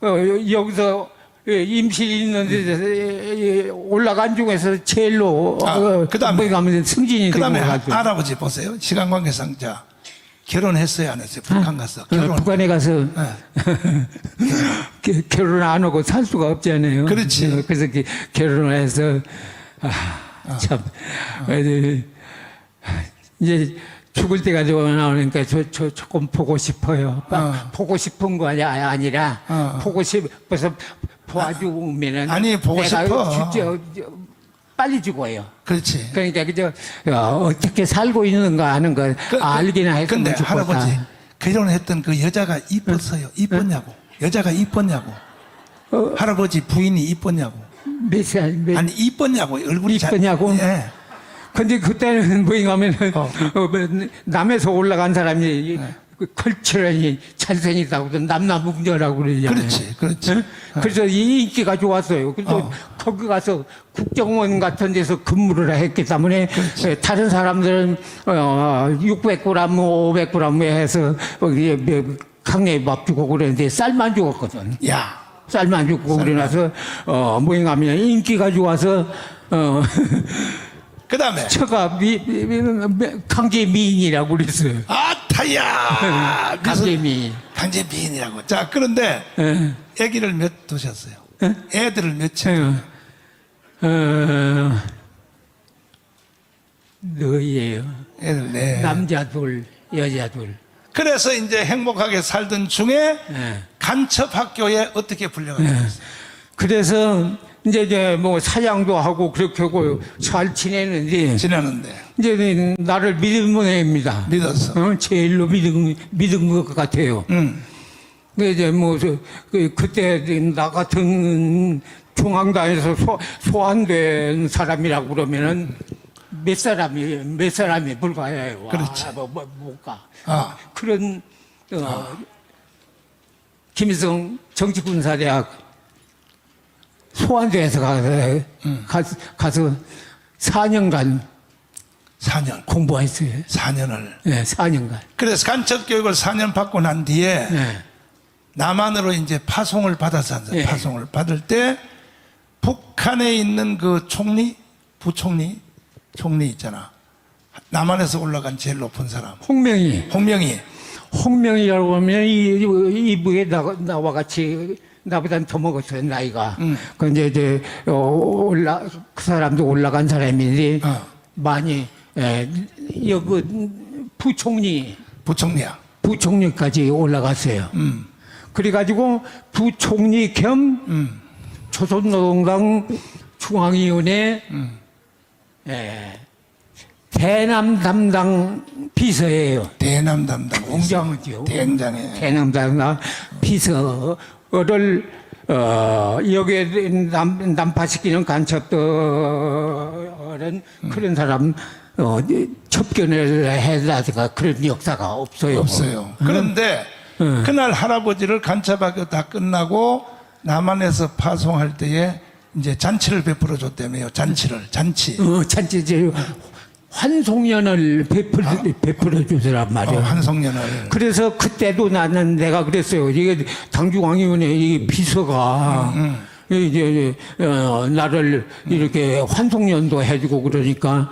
여기서 임실 있는 데 올라간 중에서 제일로, 그 다음에 가면 승진이 그 되고. 다음에 할아버지 보세요. 시간 관계상 자. 결혼했어요, 안 했어요? 북한 가서. 북한에 가서 결혼 안 하고 살 수가 없잖아요. 그렇지. 그래서 결혼을 해서 참 이제 죽을 때가 나오니까 조금 보고 싶어요. 보고 싶은 거 아니라 보고 싶어서 도와주면은 아니 보고 내가 싶어. 빨리 죽어요. 그렇지. 그러니까 그저 어떻게 살고 있는가 하는 걸 알기나 했으면 근데 좋겠다. 할아버지 결혼했던 그 여자가 이뻤어요. 이뻤냐고. 여자가 이뻤냐고. 할아버지 부인이 이뻤냐고. 몇 살? 아니 이뻤냐고. 얼굴이 이뻤냐고? 예. 근데 그때는 뭐인가 하면은 남에서 올라간 사람이 걸치라니 찬성이라고도 남남북녀라고 그러잖아요. 그렇지, 그렇지. 예? 그래서 이 인기가 좋았어요. 그래서 거기 가서 국정원 같은 데서 근무를 했기 때문에 예, 다른 사람들은 600g, 500g 해서 강냉이 밥 주고 그랬는데 쌀만 주었거든. 야, 쌀만 주고 그래놔서 뭐인가하면 인기가 좋아서 그 다음에. 처가 강제 미인이라고 그랬어요. 아타야! 강제 미인. 강제 미인이라고. 자, 그런데 예. 아기를 몇 두셨어요? 예? 애들을 몇이요? 너희예요. 애들 네. 남자 둘, 여자 둘. 그래서 이제 행복하게 살던 중에 예. 간첩 학교에 어떻게 불려가요? 그래서 이제 뭐 사양도 하고 그렇게 하고 잘 지내는데 지내는데 이제 나를 믿으면 됩니다. 믿었어. 제일로 믿은 것 같아요. 근데 이제 뭐 그때 나 같은 중앙당에서 소환된 사람이라고 그러면은 몇 사람이 불과해요. 그렇지. 못 가. 그런 김일성 정치군사대학 소환대에서 가서 4년간 4년. 공부했어요. 4년을. 네, 4년간. 그래서 간첩 교육을 4년 받고 난 뒤에 네. 남한으로 이제 파송을 받아서 예. 파송을 받을 때 북한에 있는 그 부총리 있잖아. 남한에서 올라간 제일 높은 사람. 홍명이라고 하면 이북에 나와 같이 나보다는 더 먹었어요, 나이가. 그 이제 그 사람도 올라간 사람인데 많이 여기 부총리까지 올라갔어요. 그래가지고 부총리 겸 조선노동당 중앙위원회 대남 담당 비서예요. 대남 담당 공장이죠. 대행장에. 대남 담당 비서를 여기에 난파시키는 간첩들은 그런 사람 접견을 해다가 그런 역사가 없어요. 없어요. 그런데 그날 할아버지를 간첩하고 다 끝나고 남한에서 파송할 때에 이제 잔치를 베풀어 줬다며요. 잔치. 환송연을 베풀어 주더란 말이에요. 환송연을. 그래서 그때도 내가 그랬어요. 이게 당중앙위원회 이 비서가 이제 나를 이렇게 환송연도 해주고 그러니까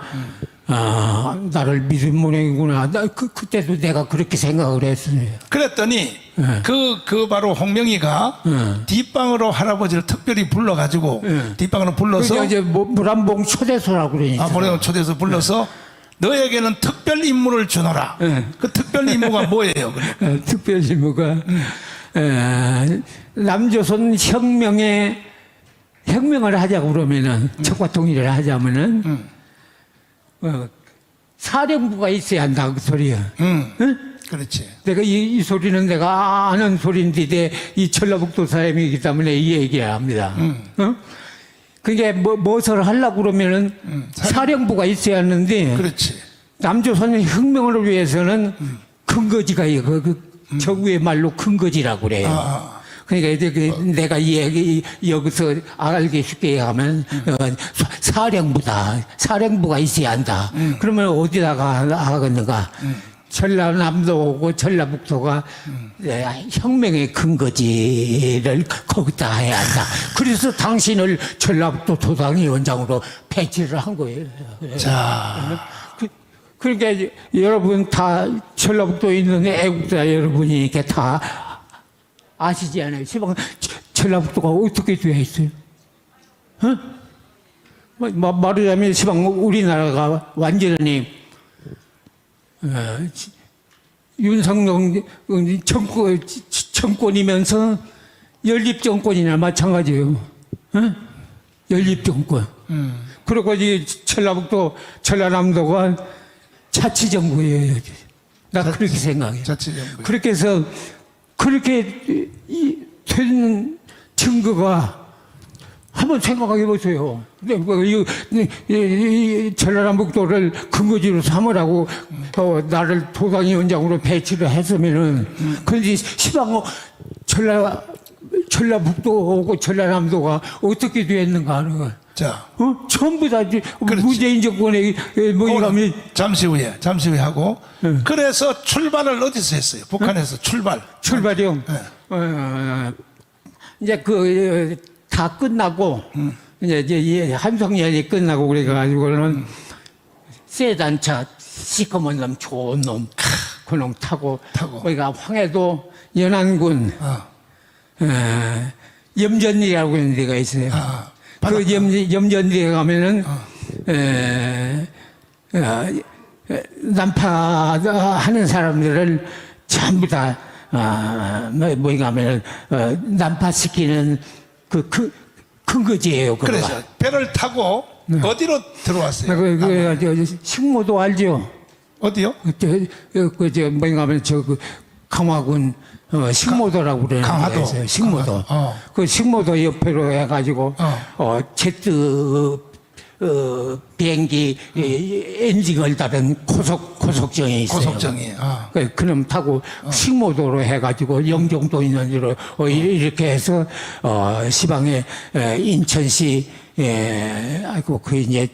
나를 믿은 모양이구나. 그때도 내가 그렇게 생각을 했어요. 그랬더니 그 바로 홍명이가 뒷방으로 할아버지를 특별히 불러가지고 뒷방으로 불러서 이제 물안봉 초대소라고 그러니까. 모래원 초대해서 불러서 너에게는 특별 임무를 주노라. 그 특별 임무가 뭐예요? 특별 임무가 남조선 혁명을 하자고 그러면은 척과 통일을 하자면은 사령부가 있어야 한다 그 소리야. 응? 그렇지. 내가 이 소리는 내가 아는 소리인데 이 전라북도 사람이기 때문에 이 얘기를 합니다. 그게 무엇을 하려고 그러면은 사령부가 있어야 하는데 그렇지. 남조선 혁명을 위해서는 근거지가 저구의 말로 근거지라고 그래요. 그러니까 내가 이 얘기 여기서 알기 쉽게 하면 사령부가 있어야 한다. 그러면 어디다가 하겠는가? 전라남도 오고 전라북도가 혁명의 근거지를 거기다 해야 한다. 그래서 당신을 전라북도 도당위원장으로 배치를 한 거예요. 자, 그러니까 여러분 다 전라북도에 있는 애국자 여러분이 이렇게 다 아시지 않아요? 시방 전라북도가 어떻게 되어 있어요? 말하자면 시방 우리나라가 완전히 윤석열 정권이면서 연립정권이나 마찬가지예요. 연립정권. 그리고 이 전라남도가 자치정부예요. 나 그렇게 생각해요. 자치정부. 그렇게 해서 그렇게 된 증거가 한 한번 생각해 보세요. 이 전라남북도를 근거지로 삼으라고 나를 도당위원장으로 배치를 했으면은 그런데 시방 전라북도하고 전라남도가 어떻게 됐는가 하는 거. 자, 전부 다 그렇지. 문재인 정권에 뭐냐면 잠시 후에 하고. 그래서 출발을 어디서 했어요? 북한에서 출발이요. 네. 이제 다 끝나고 이제 한성연이 끝나고 그래가지고는 세단차 시커먼 놈 좋은 놈 그 놈 타고 거기가 황해도 연안군 염전리라고 하는 데가 있어요. 그 염전리에 가면은 난파하는 사람들을 전부 다 뭐인가 하면은 난파시키는 그 근거지예요. 그래서 배를 타고 어디로 들어왔어요? 식모도 알죠? 어디요? 뭐인가 하면 강화군 식모도라고 그러는 강화도. 데서 식모도. 강화도. 그 식모도 옆으로 해가지고 제트 비행기 엔진을 다른 고속정이 있어요. 고속정이. 그놈 타고 식모도로 해가지고 영종도 있는 데로 이렇게 해서 시방에 인천시 아이고 그 이제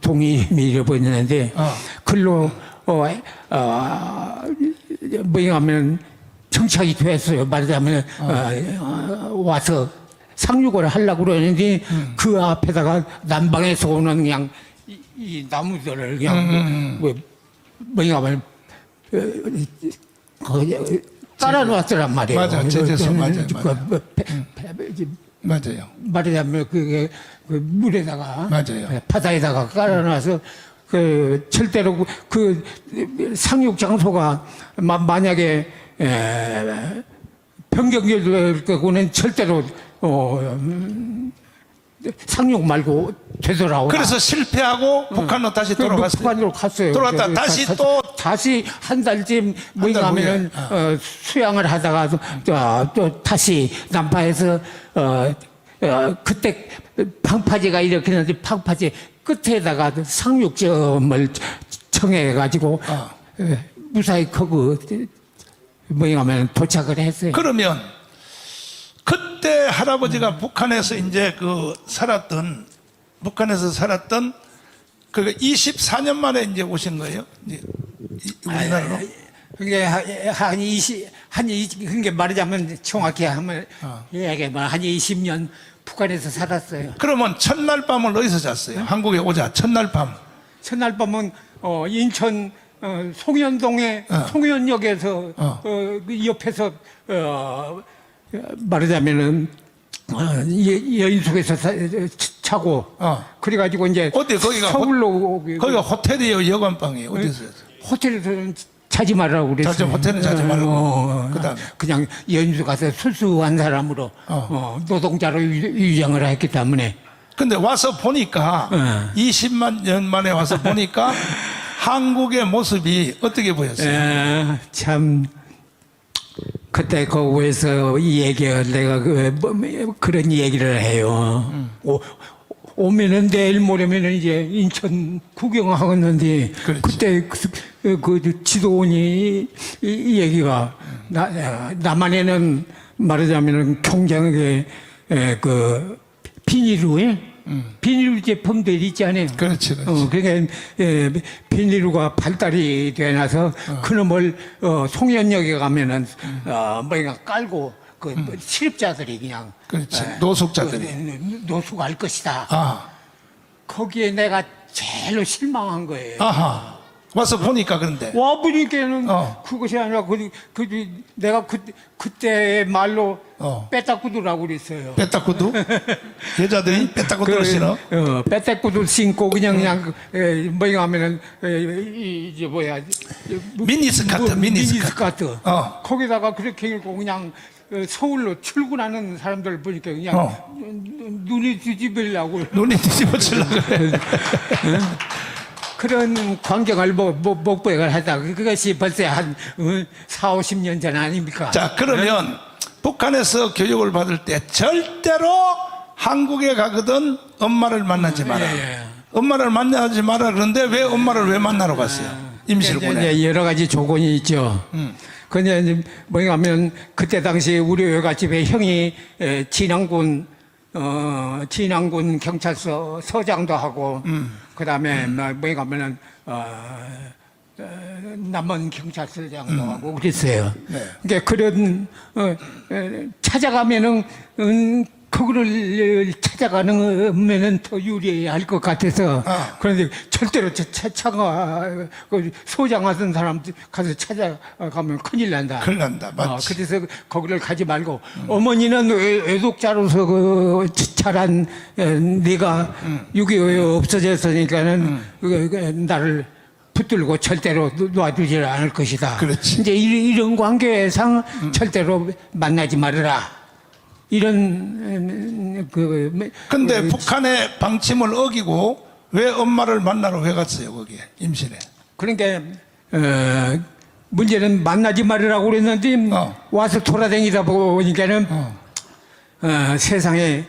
동이 잃어버렸는데 글로 뭐냐면 정착이 됐어요. 말하자면 와서 상륙을 하려고 그러는데 그 앞에다가 남방에서 오는 그냥 이 나무들을 그냥 뭐냐면 깔아놓았더란 말이에요. 맞아, 제재소 맞아요. 맞아요. 말하자면 그게 물에다가 맞아요. 바다에다가 깔아놔서 절대로 그 상륙 장소가 만약에 변경될 거고는 절대로 상륙 말고 되더라고. 그래서 실패하고 북한으로 다시 돌아갔어요. 북한으로 갔어요. 돌아갔다 다시 다시 한 달쯤 뭐인가 하면은 수양을 하다가 또 다시 난파해서 그때 방파제가 이렇게 했는데 방파제 끝에다가 상륙점을 청해가지고 무사히 거기 뭐인가 하면 도착을 했어요. 그러면 그때 할아버지가 북한에서 이제 북한에서 살았던 그 24년 만에 이제 오신 거예요? 이제 우리나라로? 그게 그게 말하자면 정확히 하면 얘기하면 한 20년 북한에서 살았어요. 그러면 첫날 밤을 어디서 잤어요? 한국에 오자 첫날 밤. 첫날 밤은 인천 송현동의 송현역에서 그 옆에서 말하자면은 여인숙에서 자고 그래가지고 이제 어디 거기가 서울로 거기가 호텔이에요, 여관방이에요? 어디서? 호텔에서는 자지 말라고 그랬어요. 호텔은 자지 말고. 그다음 그냥 여인숙 가서 순수한 사람으로 노동자로 유장을 했기 때문에. 근데 와서 보니까 20만 년 만에 와서 보니까 한국의 모습이 어떻게 보였어요? 참 그때 거기에서 이 얘기를 내가 그런 얘기를 해요. 오면은 내일 모레면은 이제 인천 구경하겠는데 그때 그 지도원이 이 얘기가 남한에는 말하자면은 굉장히 그 비닐루 제품들 있지 않아요? 그렇지. 그러니까 비닐루가 발달이 되나서 그놈을 송현역에 가면은 뭐가 깔고 실업자들이 그냥 그렇지. 노숙자들이 노숙할 것이다. 거기에 내가 제일로 실망한 거예요. 와서 보니까 그런데 와 보니까는 그것이 아니라 내가 그때 말로 빼딱구두라고 그랬어요. 빼딱구두? 여자들이 빼딱구두를 신어? 빼딱구두 신고 그냥 뭐가 하면은 이제 뭐야 미니스커트. 거기다가 그렇게 입고 그냥 서울로 출근하는 사람들 보니까 그냥 눈이 뒤집으려고. 눈이 뒤집어지려고 그래. 그런 광경을 목격을 하다. 그것이 벌써 한 4, 50년 전 아닙니까? 자, 그러면 북한에서 교육을 받을 때 절대로 한국에 가거든 엄마를 만나지 마라. 엄마를 만나지 마라. 그런데 왜 엄마를 왜 만나러 갔어요? 임실군에. 이제 여러 가지 조건이 있죠. 근데 이제 뭐냐면 그때 당시 우리 외갓집에 형이 진안군 경찰서 서장도 하고 그다음에 뭐냐면은 남원 경찰서장도 하고 그랬어요. 네. 그러니까 그런 찾아가면은 그거를 찾아가는 더 유리할 것 같아서 그런데 절대로 그 소장 하던 사람 가서 찾아가면 큰일 난다. 큰일 난다. 맞지. 그래서 거기를 가지 말고 어머니는 외독자로서 그 자란 네가 6.25에 없어졌으니까는 나를 붙들고 절대로 놔두지 않을 것이다. 그렇지. 이제 이런 관계상 절대로 만나지 말아라. 이런 근데 북한의 방침을 어기고 왜 엄마를 만나러 왜 갔어요? 거기에 임실에. 그러니까 문제는 만나지 말으라고 그랬는데 와서 돌아다니다 보니까는 세상에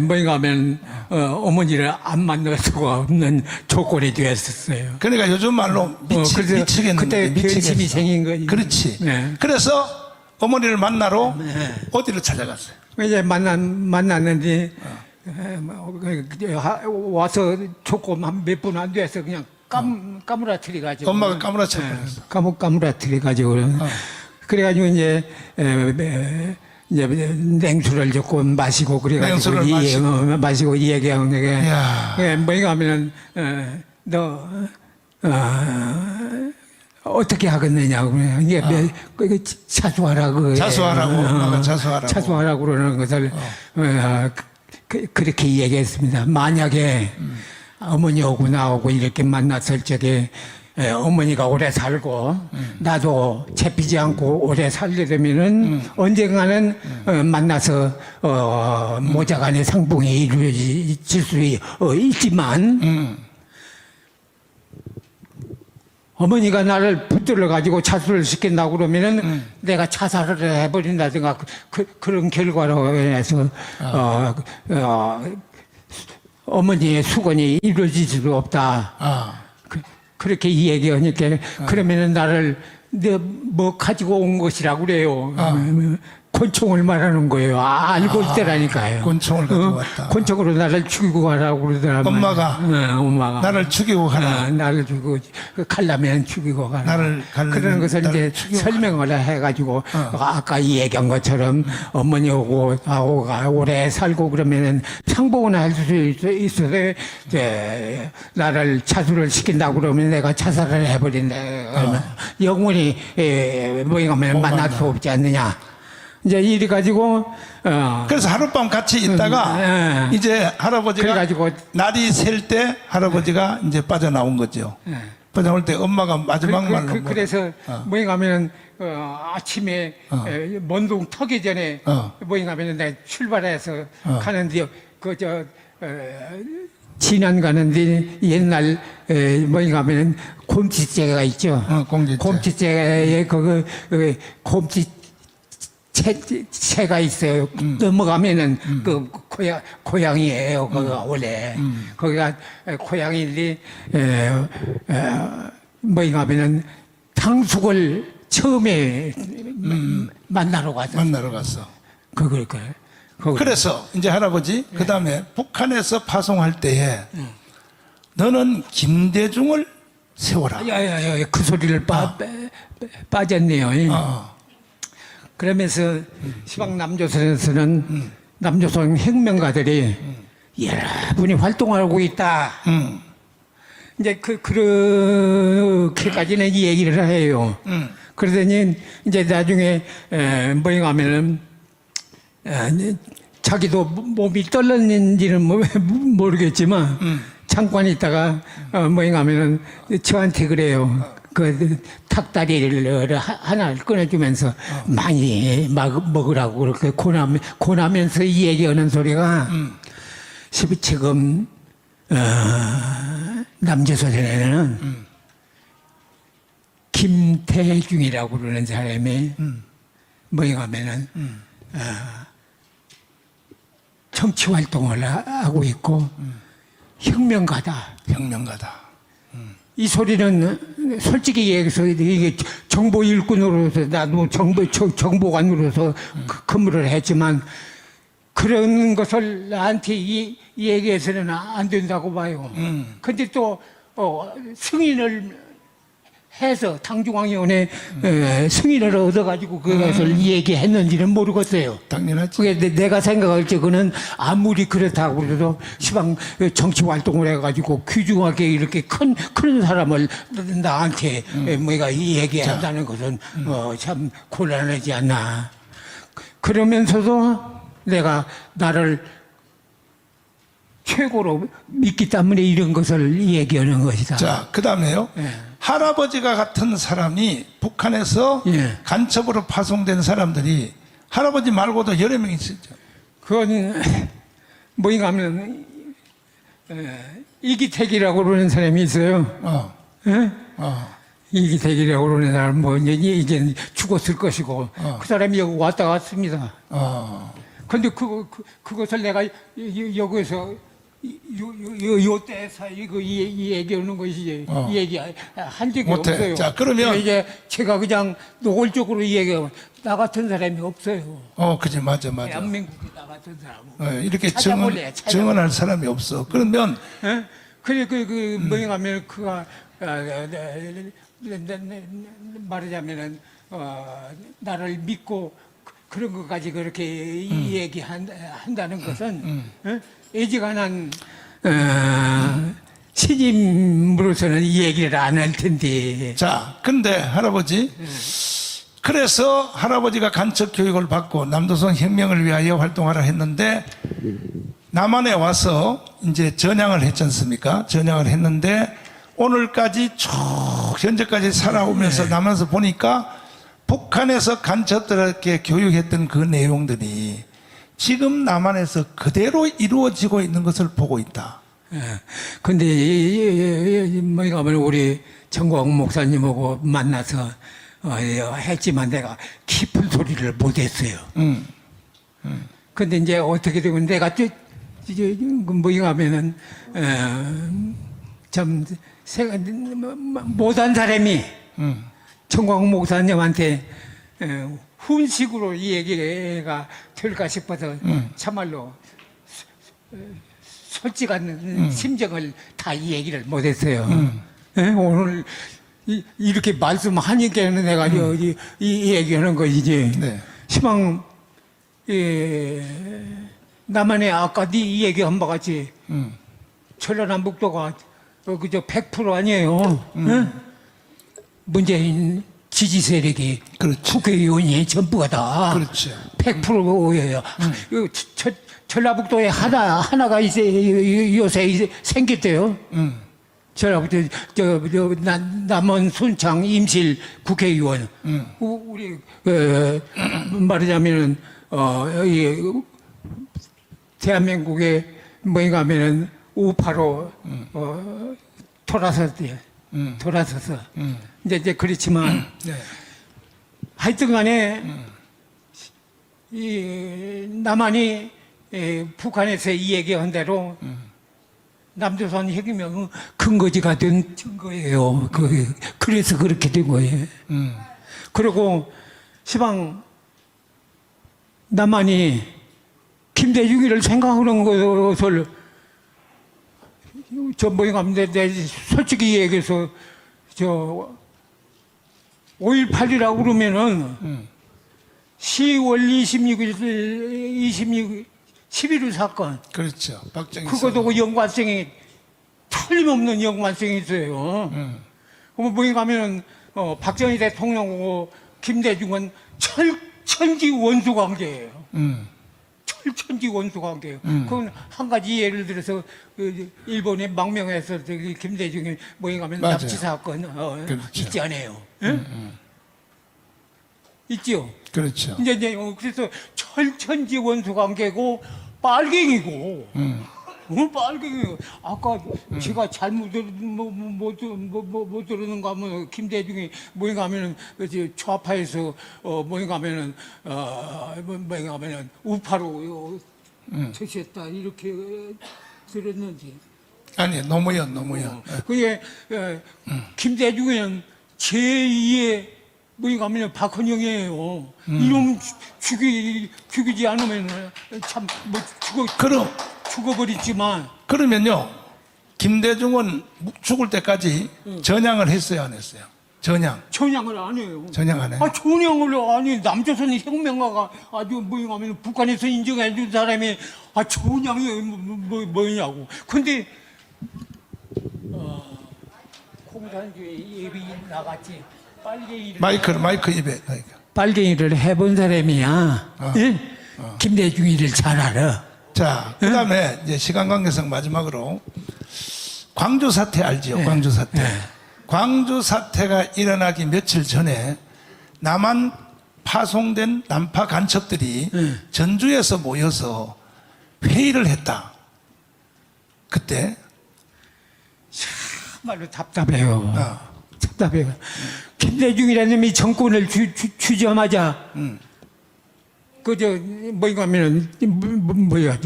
뭔가 하면 어머니를 안 만날 수가 없는 조건이 되었었어요. 그러니까 요즘 말로 미치겠는데. 그때 변심이 생긴 거지. 그렇지. 네. 그래서 어머니를 만나러 어디를 찾아갔어요? 이제 만났는데 와서 조금 한 몇 분 안 돼서 그냥 까무라뜨리 가지고 엄마가 까무라쳐 버렸어. 까무라뜨리 가지고 그래가지고 이제 냉수를 조금 마시고 그래가지고 냉수를 마시고 이 얘기하는 게 이야. 뭐가 하면은 너 어떻게 하겠느냐고 이게 자수하라고 자수하라고 엄마가 자수하라고. 자수하라고 그러는 것을 그렇게 얘기했습니다. 만약에 어머니하고 나하고 이렇게 만났을 적에 어머니가 오래 살고 나도 잡히지 않고 오래 살게 되면은 언젠가는 만나서 모자간의 상봉이 이루어질 수 있지만 어머니가 나를 붙들어 가지고 자수를 시킨다고 그러면은 내가 자살을 해버린다든가 그런 결과로 인해서 어머니의 수건이 이루어질 수 없다. 그렇게 이 얘기하니까 그러면은 나를 뭐 가지고 온 것이라고 그래요. 곤충을 말하는 거예요. 알고 있더라니까요. 곤충을 가지고 왔다. 곤충으로 나를 죽이고 가라고 그러더라고요. 엄마가 나를 죽이고 가라. 나를 죽이고 갈라면 죽이고 가라. 나를 갈라면 그런 것을 나를 이제 죽이고 설명을 해가지고 아까 이 얘기한 것처럼 어머니하고 나하고가 오래 살고 그러면은 상봉은 할 수 있어서 이제 나를 자수를 시킨다고 그러면 내가 자살을 해버린다. 영원히 뭐냐면 만날 수 없지 않느냐. 이제 이래 가지고 그래서 하룻밤 같이 있다가 이제 할아버지가 그래가지고 날이 셀 때 할아버지가 이제 빠져나온 거죠. 빠져나올 때 엄마가 마지막 말로 그래서 뭐냐면 아침에 먼둥 터기 전에 뭐냐면 내가 출발해서 가는데 진안 가는데 옛날 뭐냐면 곰치째가 있죠. 곰치째에 그 곰치 채가 있어요. 넘어가면은 그 고향이에요. 거기가 원래 거기가 고향인데 뭐인가 하면은 탕숙을 처음에 만나러 갔어. 그러니까요. 그래서 이제 할아버지 그 다음에 북한에서 파송할 때에 너는 김대중을 세워라. 야야야 그 소리를 빠졌네요. 그러면서 시방 남조선에서는 남조선 혁명가들이 여러분이 활동하고 있다. 이제 그렇게까지는 이 얘기를 해요. 그러더니 이제 나중에 뭐인가 하면은 자기도 몸이 떨렸는지는 모르겠지만 잠깐 있다가 뭐인가 하면은 저한테 그래요. 그 탁다리를 하나를 꺼내주면서 많이 먹으라고 그렇게 권하면서 이 얘기하는 소리가 지금 남조선에는 김태중이라고 그러는 사람이 뭐인가 하면은 정치 활동을 하고 있고 혁명가다. 혁명가다. 이 소리는 솔직히 얘기해서 이게 정보 일꾼으로서 나도 정보관으로서 근무를 했지만 그런 것을 나한테 이 얘기해서는 안 된다고 봐요. 근데 또 승인을 해서 당중앙위원회 승인을 얻어가지고 그것을 얘기했는지는 모르겠어요. 당연하지. 그게 내가 생각할 때 그는 아무리 그렇다고 그래도 시방 정치 활동을 해가지고 귀중하게 이렇게 큰 사람을 나한테 뭐가 얘기한다는 것은 참 곤란하지 않나. 그러면서도 내가 나를 최고로 믿기 때문에 이런 것을 얘기하는 것이다. 자, 그 다음에요. 할아버지가 같은 사람이 북한에서 예. 간첩으로 파송된 사람들이 할아버지 말고도 여러 명 있었죠. 그건 뭐인가 하면 이기택이라고 그러는 사람이 있어요. 예? 이기택이라고 그러는 사람 뭐 이제 죽었을 것이고 그 사람이 여기 왔다 갔습니다. 근데 그것을 내가 여기서 요 때에서 이 얘기하는 것이지 이 얘기 한 적이 못해. 없어요. 자, 그러면 이제 제가 그냥 노골적으로 얘기하면 나 같은 사람이 없어요. 그지, 맞아. 대한민국에 나 같은 사람은 이렇게 찾아볼래. 증언할 사람이 없어. 그러면 예? 그래 뭐냐면 그가 말하자면은 나를 믿고 그런 것까지 그렇게 얘기한다는 것은 애지간한 신임으로서는 이 얘기를 안 할 텐데. 자, 근데 할아버지, 그래서 할아버지가 간첩 교육을 받고 남도성 혁명을 위하여 활동하라 했는데 남한에 와서 이제 전향을 했지 않습니까? 전향을 했는데 오늘까지 쭉 현재까지 살아오면서 남한에서 보니까 북한에서 간첩들에게 교육했던 그 내용들이 지금 남한에서 그대로 이루어지고 있는 것을 보고 있다. 근데 뭐가 하면 우리 정광 목사님하고 만나서 했지만 내가 깊은 소리를 못했어요. 근데 이제 어떻게 되면 내가 뭐가 하면은 좀 못한 사람이 정광 목사님한테 훈식으로 이 얘기가 될까 싶어서 참말로 솔직한 심정을 다 이 얘기를 못했어요. 오늘 이렇게 말씀하니까는 내가 이 얘기하는 것이지. 네. 시방 남한에 아까 네 얘기한 바 같이 전라남북도가 그저 100% 아니에요. 문재인 지지 세력이 그렇지. 국회의원이 전부가 다 그렇죠. 100%예요. 전라북도에 하나가 이제 요새 생겼대요. 전라북도 남원 순창 임실 국회의원. 우리 말하자면은 대한민국에 뭐인가 하면은 우파로 돌아섰대요. 돌아서서 이제 그렇지만 하여튼 간에 이 남한이 북한에서 이 얘기한 대로 남조선 혁명 근거지가 된 증거예요. 그래서 그렇게 된 거예요. 그리고 시방 남한이 김대중이를 생각하는 것을 뭐인가 하면 내 솔직히 얘기해서 5.18이라고 그러면은 10월 11일 사건. 그렇죠. 박정희. 그것도 연관성이, 틀림없는 연관성이 있어요. 그러면 뭐인가 하면은, 박정희 대통령하고 김대중은 철천지 원수 관계예요. 철천지 원수 관계예요. 그건 한 가지 예를 들어서 일본에 망명해서 김대중이 뭐인가 하면 맞아요. 납치 사건 그렇죠. 있지 않아요. 있죠. 그렇죠. 이제 그래서 철천지 원수 관계고 빨갱이고. 빨갱이고. 아까 제가 잘못 못 들었는가 하면 김대중이 뭐인가 하면은 좌파에서 뭐인가 하면은 뭐인가 하면은 우파로 터셨다 이렇게 들었는지. 아니 노무현. 그게 김대중은 제2의 뭐인가 하면 박헌영이에요. 이놈 죽이지 않으면 참 뭐 죽어버리지만. 그러면요 김대중은 죽을 때까지 전향을 했어요 안 했어요? 전향을 안 해요. 전향 안 해요? 전향을 아니 남조선 혁명가가 아주 뭐인가 하면 북한에서 인정해 준 사람이 전향이 뭐냐고. 근데 공산주의 예비 나갔지. 마이크 입에. 빨갱이를 해본 사람이야. 예? 김대중이를 잘 알아. 자, 그 다음에 이제 시간 관계상 마지막으로 광주 사태 알지요? 광주 사태. 광주 사태가 일어나기 며칠 전에 남한 파송된 남파 간첩들이 전주에서 모여서 회의를 했다. 그때 정말로 답답해요. 답답해요. 김대중이라는 놈이 정권을 주자마자 그저 뭐인가 하면은 뭐야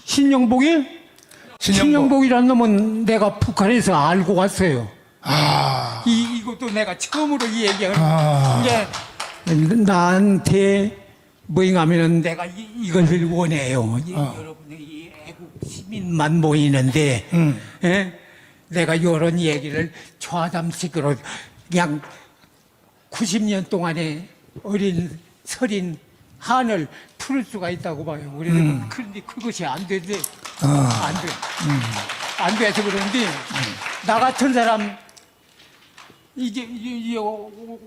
신영복이 신영복이라는 놈은 내가 북한에서 알고 왔어요. 이것도 내가 처음으로 이 얘기를 이제 나한테 뭐인가 하면은 내가 이걸 원해요. 여러분이 애국 시민만 모이는데 예? 내가 이런 얘기를 좌담식으로 그냥 90년 동안에 어린 서린 한을 풀을 수가 있다고 봐요. 그런데 그것이 안 되지. 안 돼. 안 돼서 그런데 나 같은 사람 이제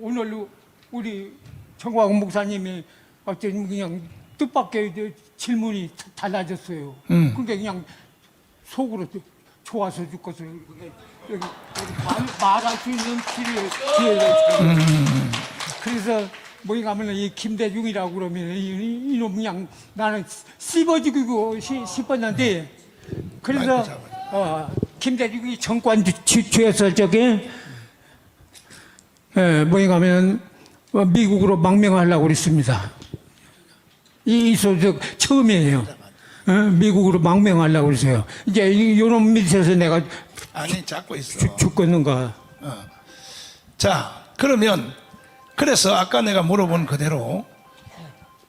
오늘 우리 정광훈 목사님이 어떤 그냥 뜻밖의 질문이 달라졌어요. 근데 그냥 속으로 좋아서 죽겠어요. 여기 말할 수 있는 기회를 그래서 뭐인가 하면 이 김대중이라고 그러면 이놈 그냥 나는 씹어주고 싶었는데 그래서 김대중이 정권 주에서 저게 뭐인가 하면 미국으로 망명하려고 그랬습니다. 이 소식 처음이에요. 미국으로 망명하려고 그랬어요. 이제 이런 밑에서 내가 아니 잡고 있어. 죽겠는가. 자 그러면 그래서 아까 내가 물어본 그대로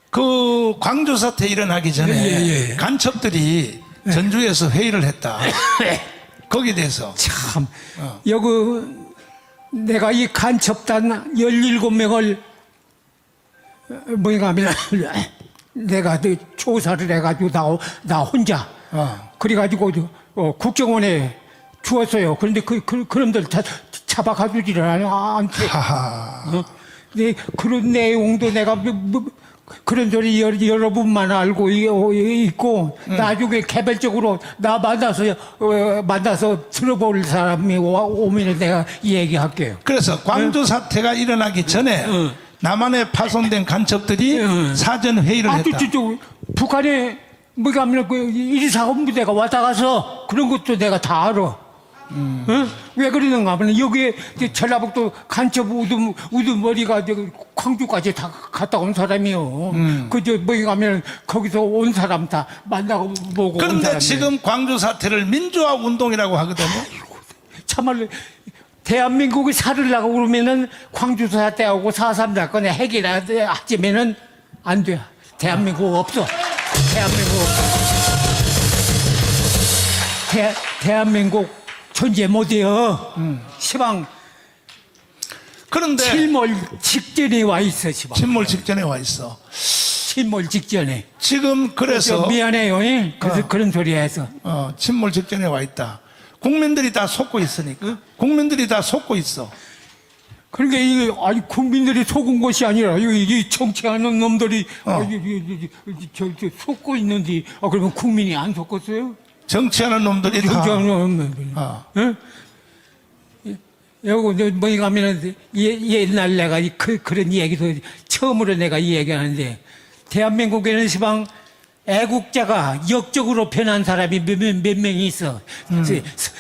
그 광주 사태 일어나기 전에 간첩들이 전주에서 회의를 했다. 거기에 대해서 참 여기 내가 이 간첩단 17명을 뭐인가 하면 내가 조사를 해가지고 나 혼자 그래가지고 국정원에 주었어요. 그런데 그놈들 다 잡아가지지를 않대. 근데 그런 내용도 내가 그런 소리 여러분만 알고 있고 나중에 개별적으로 나 만나서 들어볼 사람이 오면 내가 얘기할게요. 그래서 광주 사태가 일어나기 전에 남한에 파손된 간첩들이 사전 회의를 했다. 북한에 뭐가 하면 그 1사본부대가 왔다 가서 그런 것도 내가 다 알아. 왜 그러는가 하면 여기에 전라북도 간첩 우두머리가 광주까지 다 갔다 온 사람이요. 그저 뭐가 하면 거기서 온 사람 다 만나고 보고. 그런데 지금 광주 사태를 민주화 운동이라고 하거든요. 참말로 대한민국이 살으려고 그러면은 광주 사태하고 4.3 사건에 해결하자면은 안 돼. 대한민국 없어. 대한민국 없어. 대한민국 존재 못해요. 시방. 그런데 침몰 직전에 와 있어. 시방. 침몰 직전에 와 있어. 침몰 직전에. 지금 그래서 미안해요. 그래서 그런 소리 해서. 침몰 직전에 와 있다. 국민들이 다 속고 있으니까. 국민들이 다 속고 있어. 그러니까 이게 아니 국민들이 속은 것이 아니라 이 정치하는 놈들이 저 속고 있는데 그러면 국민이 안 속었어요? 정치하는 놈들이 다. 정치하는 놈들이. 여기 뭐이 가면은 옛날 내가 그런 얘기도 처음으로 내가 이 얘기하는데 대한민국에는 시방 애국자가 역적으로 변한 사람이 몇 명이 있어.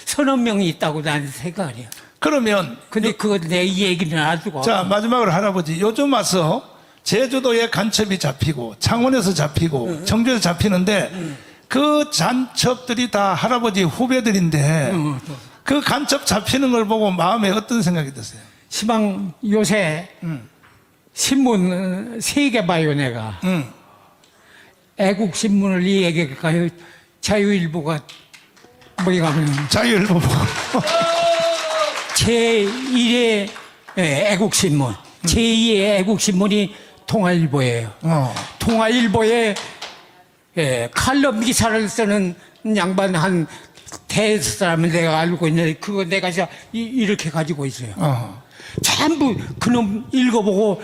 서너 명이 있다고 나는 생각을 해요. 그러면 근데 그거 내 얘기는 안 두고. 자 마지막으로 할아버지 요즘 와서 제주도에 간첩이 잡히고 창원에서 잡히고 청주에서 잡히는데 그 간첩들이 다 할아버지 후배들인데 그 간첩 잡히는 걸 보고 마음에 어떤 생각이 드세요? 시방 요새 신문 3개 봐요 내가. 애국신문을 이야기할까요? 자유일보가 뭐가 하면 자유일보 보고 제1의 애국신문, 제2의 애국신문이 통화일보예요. 통화일보에 칼럼 기사를 쓰는 양반 한 대여섯 사람은 내가 알고 있는데 그거 내가 이렇게 가지고 있어요. 전부 그놈 읽어보고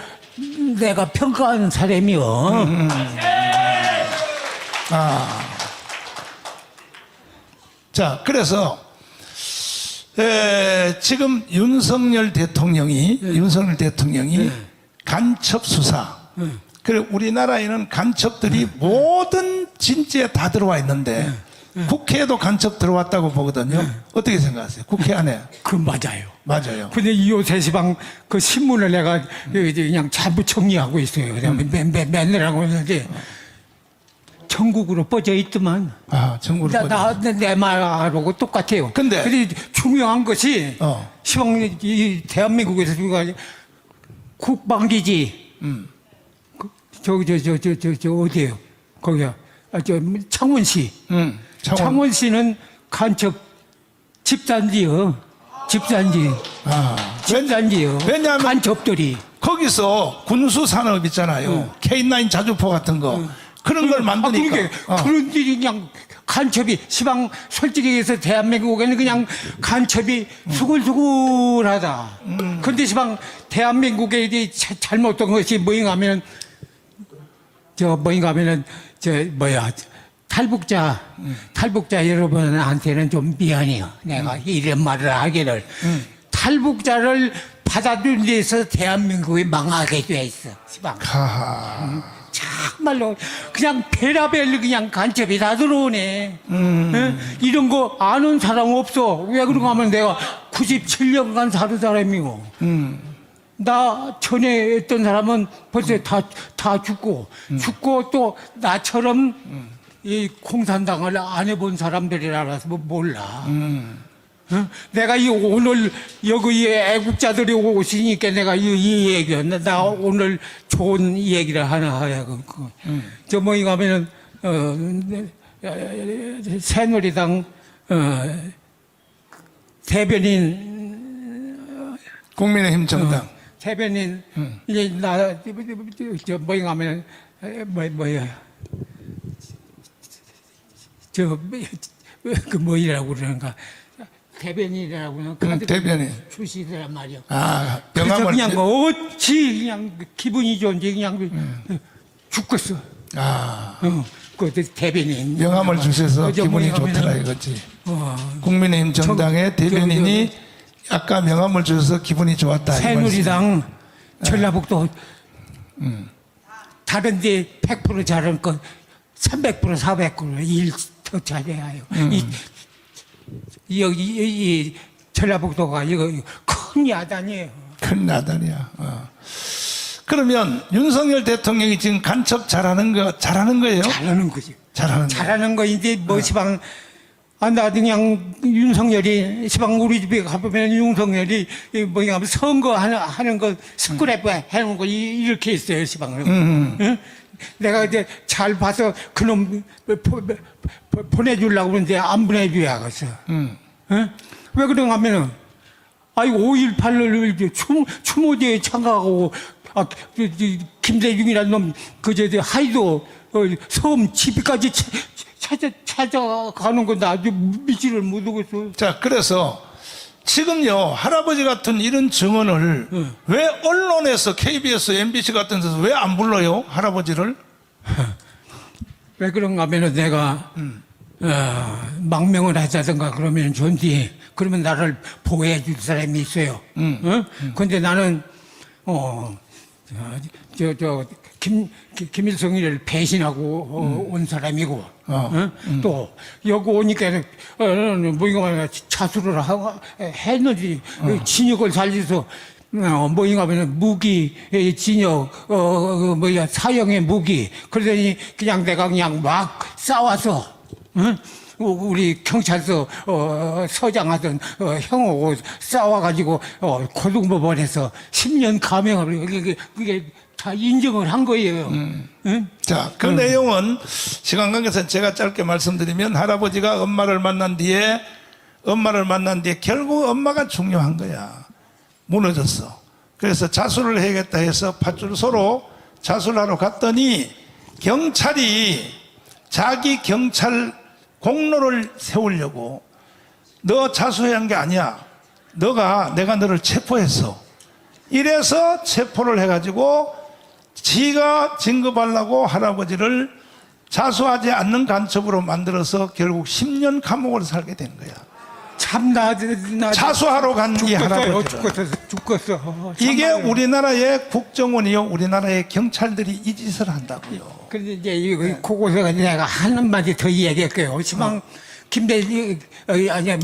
내가 평가하는 사람이요. 자, 그래서 지금 윤석열 대통령이 간첩 수사. 그리고 우리나라에는 간첩들이 모든 진지에 다 들어와 있는데 국회에도 간첩 들어왔다고 보거든요. 어떻게 생각하세요? 국회 안에? 그 맞아요. 맞아요. 근데 요새 시방 그 신문을 내가 그냥 전부 정리하고 있어요. 맨날 하고 있는데 전국으로 뻗어 있더만. 전국으로 내 말하고 똑같아요. 근데 중요한 것이 시방 이 대한민국에서 국방기지. 저 어디에요? 거기야. 창원시. 창원시는 간첩 집단지요. 집단지요. 왜냐하면 간첩들이. 거기서 군수 산업 있잖아요. K9 자주포 같은 거. 그런 걸 만드니까. 그런 일이 그냥 간첩이, 시방 솔직히 해서 대한민국에는 그냥 간첩이 수글수글하다. 그런데 시방 대한민국에 이제 잘못된 것이 뭐인가 하면, 탈북자 여러분한테는 좀 미안해요. 내가 이런 말을 하기를. 탈북자를 받아들인 데서 대한민국이 망하게 돼 있어, 시방. 정말로 그냥 베라벨 그냥 간첩이 다 들어오네. 이런 거 아는 사람 없어. 왜 그런가 하면 내가 97년간 사는 사람이고. 나 전에 했던 사람은 벌써 다 죽고 또 나처럼 이 공산당을 안 해본 사람들이라서 몰라. 내가 오늘 여기 애국자들이 오시니까 내가 이 얘기였나. 나 오늘 좋은 얘기를 하나 하야고. 저 뭐이 가면은 새누리당 대변인 국민의힘 정당 대변인 이제 저 뭐이 가면은 뭐야 그 뭐이라고 그러는가. 대변인이라고 하는 대변인 출시더란 말이야. 병함을 그냥 어찌 그냥 기분이 좋은지 그냥 죽겠어. 그 대변인 명함을 주셔서 기분이 좋더라 이거지. 국민의힘 정당의 대변인이 아까 명함을 주셔서 기분이 좋았다. 새누리당 전라북도 다른데 100% 잘하는 거 300% 400% 일 더 잘해야 해요. 이 전라북도가 이거 큰 야단이에요. 큰 야단이야. 그러면 윤석열 대통령이 지금 간첩 잘하는 거예요? 잘하는 거지. 잘하는 거인데 뭐 시방 나 그냥 윤석열이 시방 우리 집에 가보면 윤석열이 뭐냐 선거 하는 거 스크랩 해놓은 거 이렇게 있어요 시방을. 응? 내가 이제 잘 봐서 그놈 보내주려고 그러는데 안 보내줘야겠어. 응? 왜 그런가 하면은, 5.18을 추모제에 참가하고, 김대중이라는 놈, 하이도, 섬 집까지 찾아가는 건 아주 믿지를 못하겠어. 자, 그래서, 지금요, 할아버지 같은 이런 증언을 왜 언론에서 KBS, MBC 같은 데서 왜 안 불러요? 할아버지를? 왜 그런가 하면은 내가, 망명을 하자든가 그러면 좋은데, 그러면 나를 보호해 줄 사람이 있어요. 근데 나는, 김일성이를 배신하고 온 사람이고, 또, 여기 오니까, 뭐이거 자수를 했는지, 진역을 살려서 뭐인가 하면 무기, 진역, 사형의 무기. 그러더니 그냥 내가 그냥 막 싸워서, 응? 우리 경찰서, 서장하던, 형하고 싸워가지고, 고등법원에서 10년 감형을, 그게 다 인정을 한 거예요. 응? 자, 그 내용은 시간 관계상 제가 짧게 말씀드리면 할아버지가 엄마를 만난 뒤에 결국 엄마가 중요한 거야. 무너졌어. 그래서 자수를 해야겠다 해서 파출소로 자수를 하러 갔더니 경찰이 자기 경찰 공로를 세우려고 너 자수해야 한 게 아니야. 내가 너를 체포했어. 이래서 체포를 해가지고 지가 진급하려고 할아버지를 자수하지 않는 간첩으로 만들어서 결국 10년 감옥을 살게 된 거야. 참, 자수하러 간 이 할아버지를. 죽었어. 이게 우리나라의 국정원이요, 우리나라의 경찰들이 이 짓을 한다고요. 근데 이제 그곳에서 내가 한마디 더 얘기할게요. 지방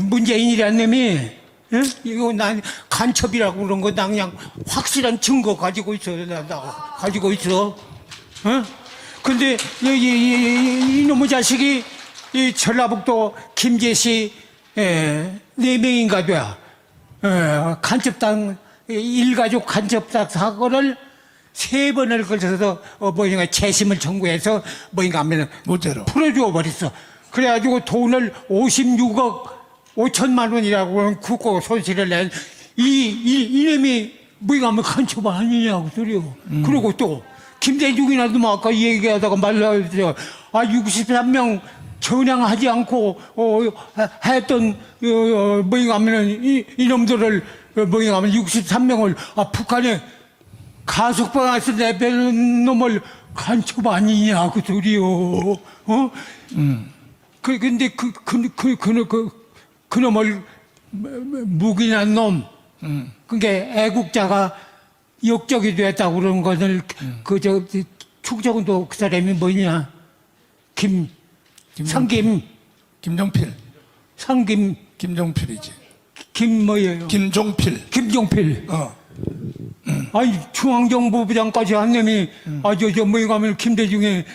문재인이라는 놈이, 응? 이거 난 간첩이라고 그런 거 나 그냥 확실한 증거 가지고 있어. 나 가지고 있어. 응? 근데 이놈의 자식이 이 전라북도 김제시 4명인가 돼요. 간첩당, 일가족 간첩당 사건을 3번을 걸쳐서, 재심을 청구해서, 하면, 무죄로. 풀어주어 버렸어. 그래가지고 돈을 56억 5천만 원이라고 국고 손실을 낸, 이놈이, 하면 간첩 아니냐고 소리요. 그리고 또, 김대중이라도 뭐 아까 얘기하다가 말라서, 63명, 전향하지 않고 했던 하면은 이놈들을 하면 63명을 북한에 가석방에서 내빼는 놈을 간첩 아니냐 그 소리요. 근데 그 놈을 묵인한 놈. 그게 애국자가 역적이 됐다고 그러는 것을 축적도 그 사람이 뭐냐 김종필. 김종필이지. 김종필. 김종필. 아니, 중앙정보부장까지 한 놈이, 가면, 김대중에,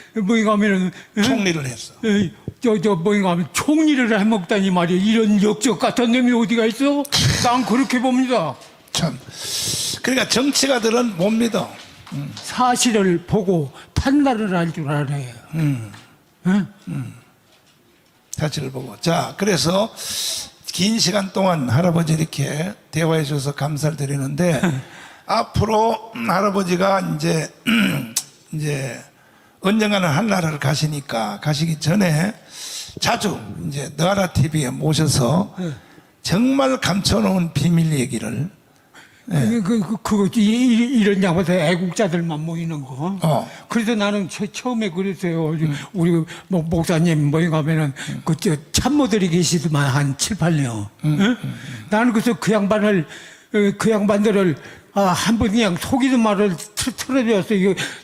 가면은, 총리를 했어. 가면, 총리를 해먹다니 말이야. 이런 역적 같은 놈이 어디가 있어? 난 그렇게 봅니다. 참. 그러니까 정치가들은 못 믿어. 사실을 보고 판단을 할 줄 알아요. 사실을 보고. 자, 그래서 긴 시간 동안 할아버지 이렇게 대화해 주셔서 감사를 드리는데 앞으로 할아버지가 이제 언젠가는 한나라를 가시기 전에 자주 이제 너하라 TV에 모셔서 정말 감춰놓은 비밀 얘기를 이런 양반들 애국자들만 모이는 거. 그래서 나는 처음에 그랬어요. 우리 목사님 가면은 참모들이 계시더만 한 7, 8년. 나는 그래서 그 양반들을 한 번 그냥 속이는 말을 틀어줬어.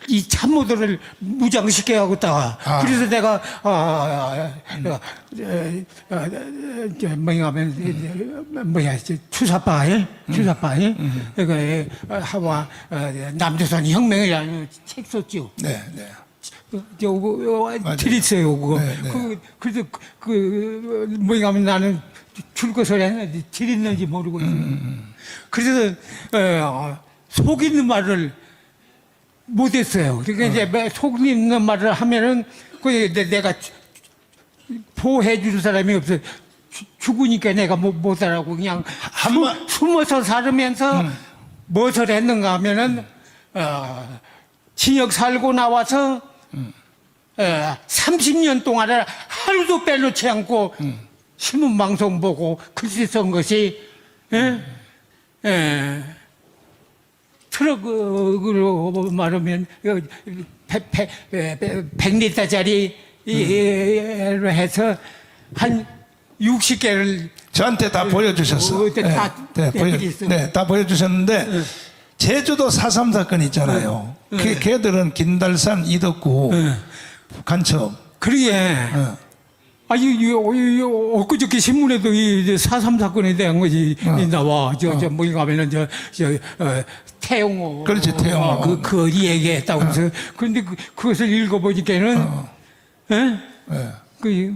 이 참모들을 무장시켜야겠다. 그래서 내가, 추사파에, 하와, 남조선 혁명이라는 책 썼죠. 네. 드렸어요, 그거. 네. 그래서 하면 나는 줄 것을 했는지 드렸는지 모르고 있어요. 그래서 속이는 말을 못했어요. 그러니까 이제 속이는 말을 하면은 내가 보호해 줄 사람이 없어. 죽으니까 내가 못하라고 그냥 숨어서 살으면서 무엇을 했는가 하면은 진역 살고 나와서 30년 동안을 하루도 빼놓지 않고 신문 방송 보고 글씨 쓴 것이 트럭으로 말하면 100리터짜리 로 해서 한 60개를 저한테 다 보여주셨어. 다 보여주셨는데 제주도 4.3 사건 있잖아요. 걔들은 김달산, 이덕구 간첩. 그러게. 엊그저께 신문에도 이 4.3 사건에 대한 것이 나와. 뭐인가 하면은, 태용호. 그렇지, 태용호. 그 얘기했다고 해서. 그런데 그것을 읽어보니까는, 그,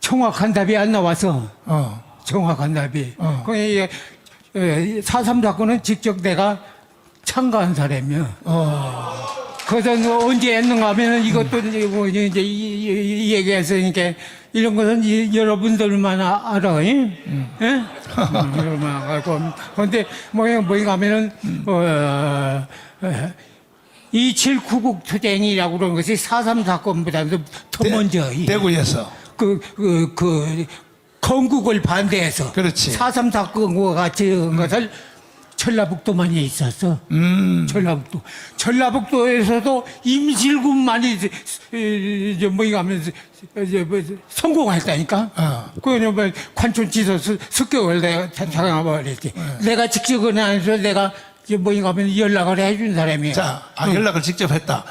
정확한 답이 안 나와서. 정확한 답이. 그 4.3 사건은 직접 내가 참가한 사람이야. 그것은 언제 했는가 하면은 이것도 이제 뭐 이제 이 얘기했으니까 이런 것은 여러분들만 알아. 예? 여러분만 알고. 그런데 뭐인가 하면은, 27구국 투쟁이라고 그러는 것이 4.3 사건보다도 더 먼저. 대구에서. 건국을 반대해서. 그렇지. 4.3 사건과 같이 한 것을 전라북도만이 있었어. 전라북도에서도 임실군만이 이제 뭐인가 하면서 성공했다니까. 그 관촌지서 습격을 내가 당해버렸지. 내가 직접 안해서 내가 이제 뭐인가 하면 연락을 해준 사람이야. 자, 연락을 직접 했다.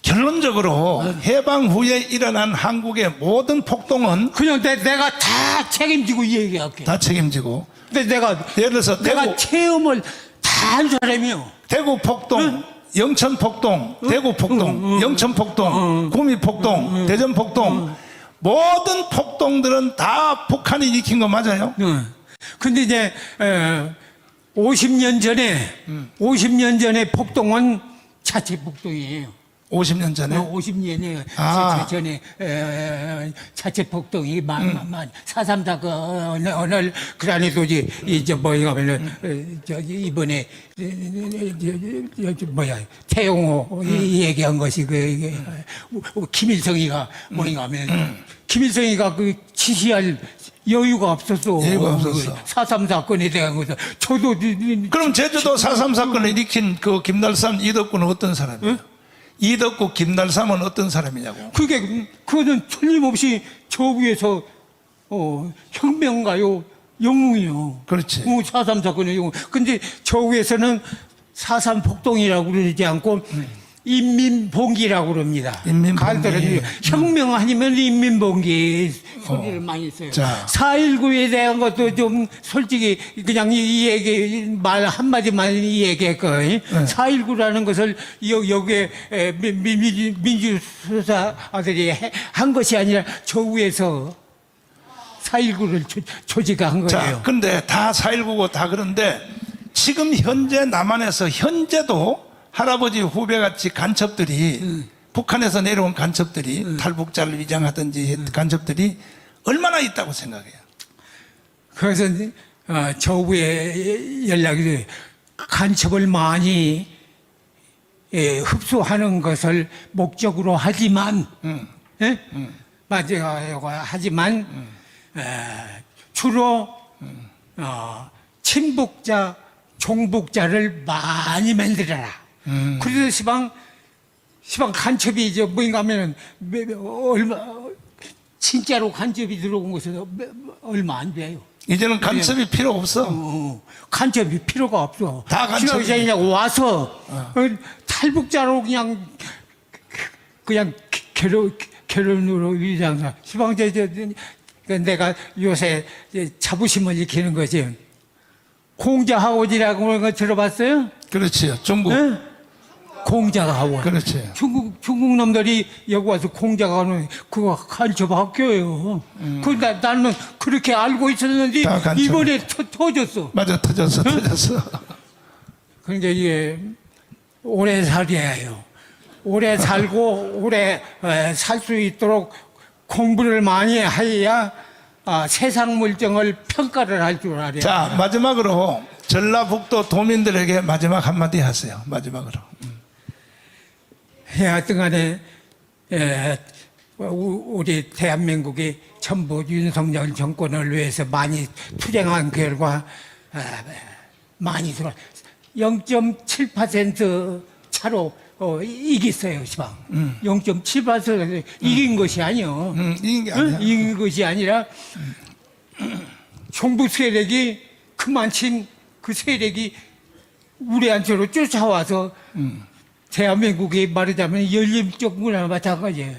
결론적으로 해방 후에 일어난 한국의 모든 폭동은 그냥 내가 다 책임지고 얘기할게. 다 책임지고. 근데 내가 예를 들어서 내가 체험을 다 한 사람이요. 대구 폭동, 영천 폭동, 대구 폭동, 영천 폭동, 구미 폭동, 대전 폭동, 모든 폭동들은 다 북한이 일으킨 거 맞아요? 근데 이제 50년 전에 폭동은 자체 폭동이에요. 50년 전에? 50년에 전에 자체 폭동이 4.3 사건을 그 안에도 이제 뭐인가 하면은 이번에 태용호 얘기한 것이 이게 김일성이가 뭐인가 하면 김일성이가 그 지시할 여유가 없었어. 4.3 사건에 대한 것은 저도. 그럼 제주도 4.3 사건을 일으킨 그 김달삼, 이덕구는 어떤 사람이에요? 이덕구, 김달삼은 어떤 사람이냐고? 그거는 틀림없이 저 위에서, 혁명가요, 영웅이요. 그렇지. 4.3 사건의 영웅. 근데 저 위에서는 4.3 폭동이라고 그러지 않고, 인민봉기라고 그럽니다. 인민봉기. 혁명 아니면 인민봉기 소리를 많이 써요. 4.19에 대한 것도 좀 솔직히 그냥 이 얘기, 말 한마디만 이 얘기했거든요. 4.19라는 것을 여기에 민주수사들이 한 것이 아니라 저 위에서 4.19를 조직한 거예요. 자, 근데 다 4.19고 다 그런데 지금 현재 남한에서 현재도 할아버지 후배같이 간첩들이 북한에서 내려온 간첩들이 탈북자를 위장하든지 간첩들이 얼마나 있다고 생각해요? 그래서 저 위에 연락이 간첩을 많이 흡수하는 것을 목적으로 하지만 하지만 주로 친북자 종북자를 많이 만들어라. 그래서 시방 간첩이 이제 뭐인가 하면은 진짜로 간첩이 들어온 것은 얼마 안 돼요. 이제는 간첩이 필요 없어. 간첩이 필요가 없어. 다 간첩이 그냥 와서 탈북자로 그냥 결혼으로 위장사. 시방 내가 요새 자부심을 일으키는 거지. 공자하오지라고 하는 거 들어봤어요? 그렇지. 중국. 공자하오. 그렇지. 중국 놈들이 여기 와서 공자하오는 그거 간첩 학교예요. 나는 그렇게 알고 있었는데 이번에 터졌어. 맞아, 터졌어. 그러니까 이게 오래 살이에요. 오래 살고 오래 살 수 있도록 공부를 많이 해야 세상 물정을 평가를 할 줄 알아요. 자, 마지막으로 전라북도 도민들에게 마지막 한마디 하세요. 마지막으로. 하여튼 간에 우리 대한민국이 전부 윤석열 정권을 위해서 많이 투쟁한 결과 많이 들어 0.7% 차로 이겼어요, 시방. 0.7% 이긴 것이 아니요. 이긴 게 아니야. 이긴 것이 아니라 정부 세력이 그만친 그 세력이 우리한테로 쫓아와서 대한민국이 말하자면 연립정부나 마찬가지예요.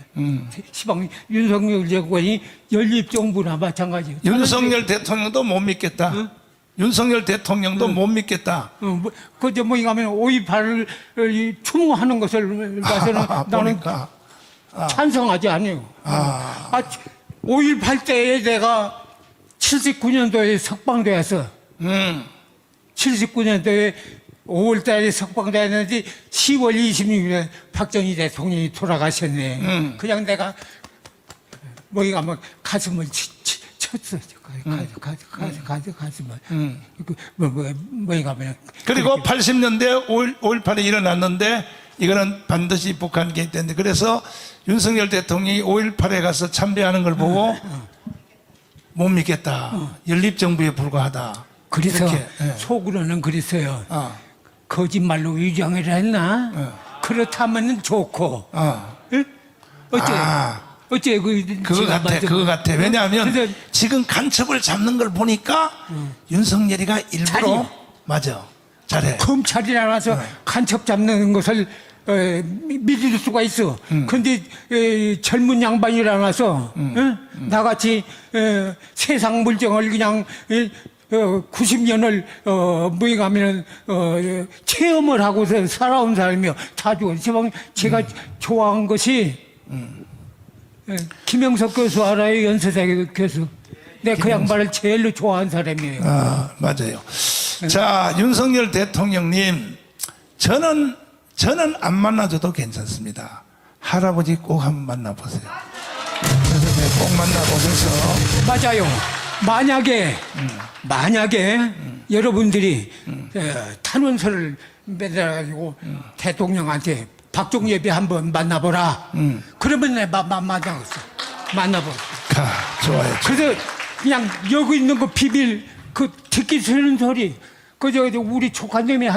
시방 윤석열 정권이 연립정부나 마찬가지예요. 윤석열 대통령도 못 믿겠다. 윤석열 대통령도 못 믿겠다. 그저 뭐 이거면 5.18을 추모하는 것을 봐서는 나는 보니까. 찬성하지 않아요. 5.18 때에 내가 79년도에 석방되어서 79년도에 5월 달에 석방되었는데 10월 26일에 박정희 대통령이 돌아가셨네. 그냥 내가 뭐 이거 뭐 가슴을 쳤어. 가슴을. 뭐 이거 하면. 그리고 80년대 5.18이 일어났는데 이거는 반드시 북한 개입됐는데 그래서 윤석열 대통령이 5.18에 가서 참배하는 걸 보고 못 믿겠다. 연립정부에 불과하다. 그래서 이렇게, 예. 속으로는 그랬어요. 거짓말로 위장을 했나? 그렇다면 좋고. 예? 어째 그거 같아. 왜냐하면 그래서 지금 간첩을 잡는 걸 보니까 윤석열이가 일부러 잘해. 맞아. 잘해. 검찰이 나와서 간첩 잡는 것을 믿을 수가 있어. 그런데 젊은 양반이 나와서 나같이 세상 물정을 그냥 90년을 뭐이가면은 체험을 하고서 살아온 사람이요. 다 좋아. 제가 좋아한 것이 김영석 교수 알아요? 연세대 교수. 내가 그 양반을 제일로 좋아하는 사람이에요. 맞아요. 자, 윤석열 대통령님, 저는 안 만나줘도 괜찮습니다. 할아버지 꼭 한번 만나보세요. 그래서 꼭 만나보셔서. 맞아요. 만약에 여러분들이 탄원서를 매달아가지고 대통령한테 박종예비 한번 만나보라. 그러면 내가 만나겠어. 만나보라. 좋아요. 그래서 그냥 여기 있는 거 비밀 그 듣기 싫은 소리. 그저 우리 조카님이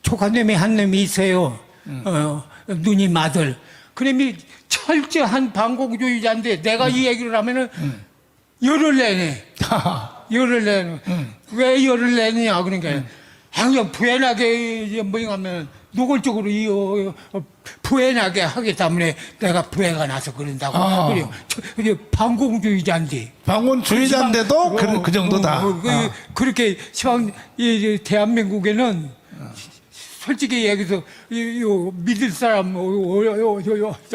조카님이 한 놈이 있어요. 누님 아들. 그놈이 철저한 반공주의자인데 내가 이 얘기를 하면은 열을 내네. 열을 내네. 왜 열을 내느냐 그러니까 그냥 부연하게 뭐냐면 노골적으로 부연하게 하기 때문에 내가 부해가 나서 그런다고. 그래요. 반공주의자인데. 반공주의자인데도 그 정도다. 그렇게 시방 대한민국에는 솔직히 얘기해서 믿을 사람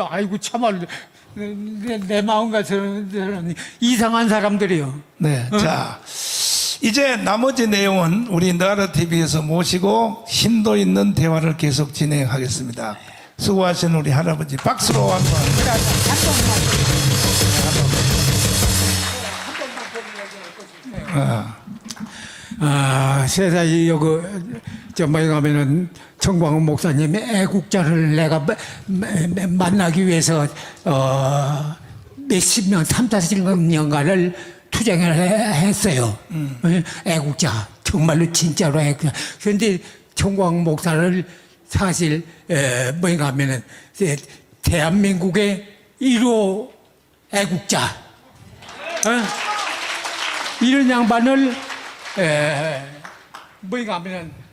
아이고 참말 내 마음 같은 이상한 사람들이요. 네. 자, 이제 나머지 내용은 우리 나라TV에서 모시고 심도 있는 대화를 계속 진행하겠습니다. 수고하신 우리 할아버지 박수로 한번. 세상에 뭐에 가면은 정광훈 목사님의 애국자를 내가 만나기 위해서 몇십 년, 30-40년간을 투쟁을 했어요. 애국자, 정말로 진짜로 애국자. 그런데 정광훈 목사를 사실 뭐에 가면은 대한민국의 1호 애국자, 이런 양반을 뭐에 가면은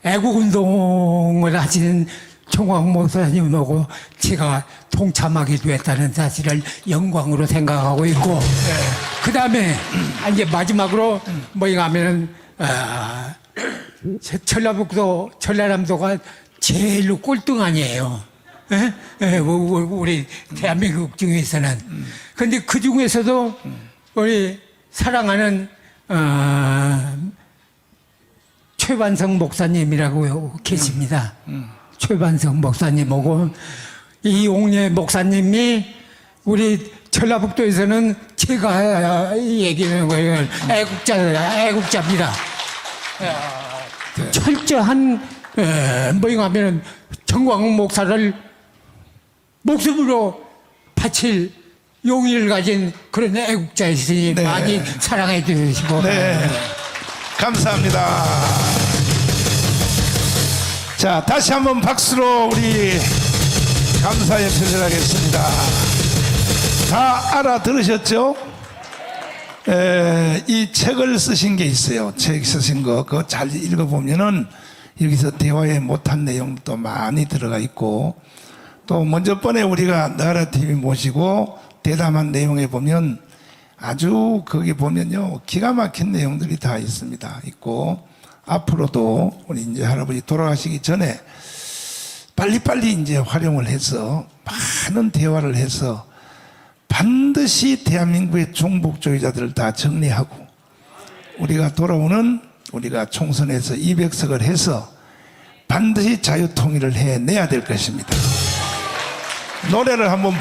애국운동을 하시는 정광훈 목사님하고 제가 동참하게 되었다는 사실을 영광으로 생각하고 있고, 그 다음에 이제 마지막으로 뭐에 가면은 전라남도가 제일로 꼴등 아니에요. 우리 대한민국 중에서는. 근데 그 중에서도 우리 사랑하는 최반성 목사님이라고 계십니다. 최반성 목사님하고 이용래 목사님이 우리 전라북도에서는 제가 얘기하는 거예요. 애국자입니다. 철저한 뭐인가 하면 정광훈 목사를 목숨으로 바칠 용의를 가진 그런 애국자이시니 네. 많이 사랑해 주시고. 네. 감사합니다. 자, 다시 한번 박수로 우리 감사의 표시를 하겠습니다. 다 알아들으셨죠? 이 책을 쓰신 게 있어요. 책 쓰신 거 그거 잘 읽어보면은 여기서 대화에 못한 내용도 많이 들어가 있고, 또 먼저 번에 우리가 나라 TV 모시고 대담한 내용에 보면 아주 거기 보면요 기가 막힌 내용들이 다 있습니다. 있고 앞으로도 우리 이제 할아버지 돌아가시기 전에 빨리빨리 이제 활용을 해서 많은 대화를 해서 반드시 대한민국의 종북주의자들을 다 정리하고 우리가 돌아오는 우리가 총선에서 200석을 해서 반드시 자유통일을 해내야 될 것입니다. 노래를 한번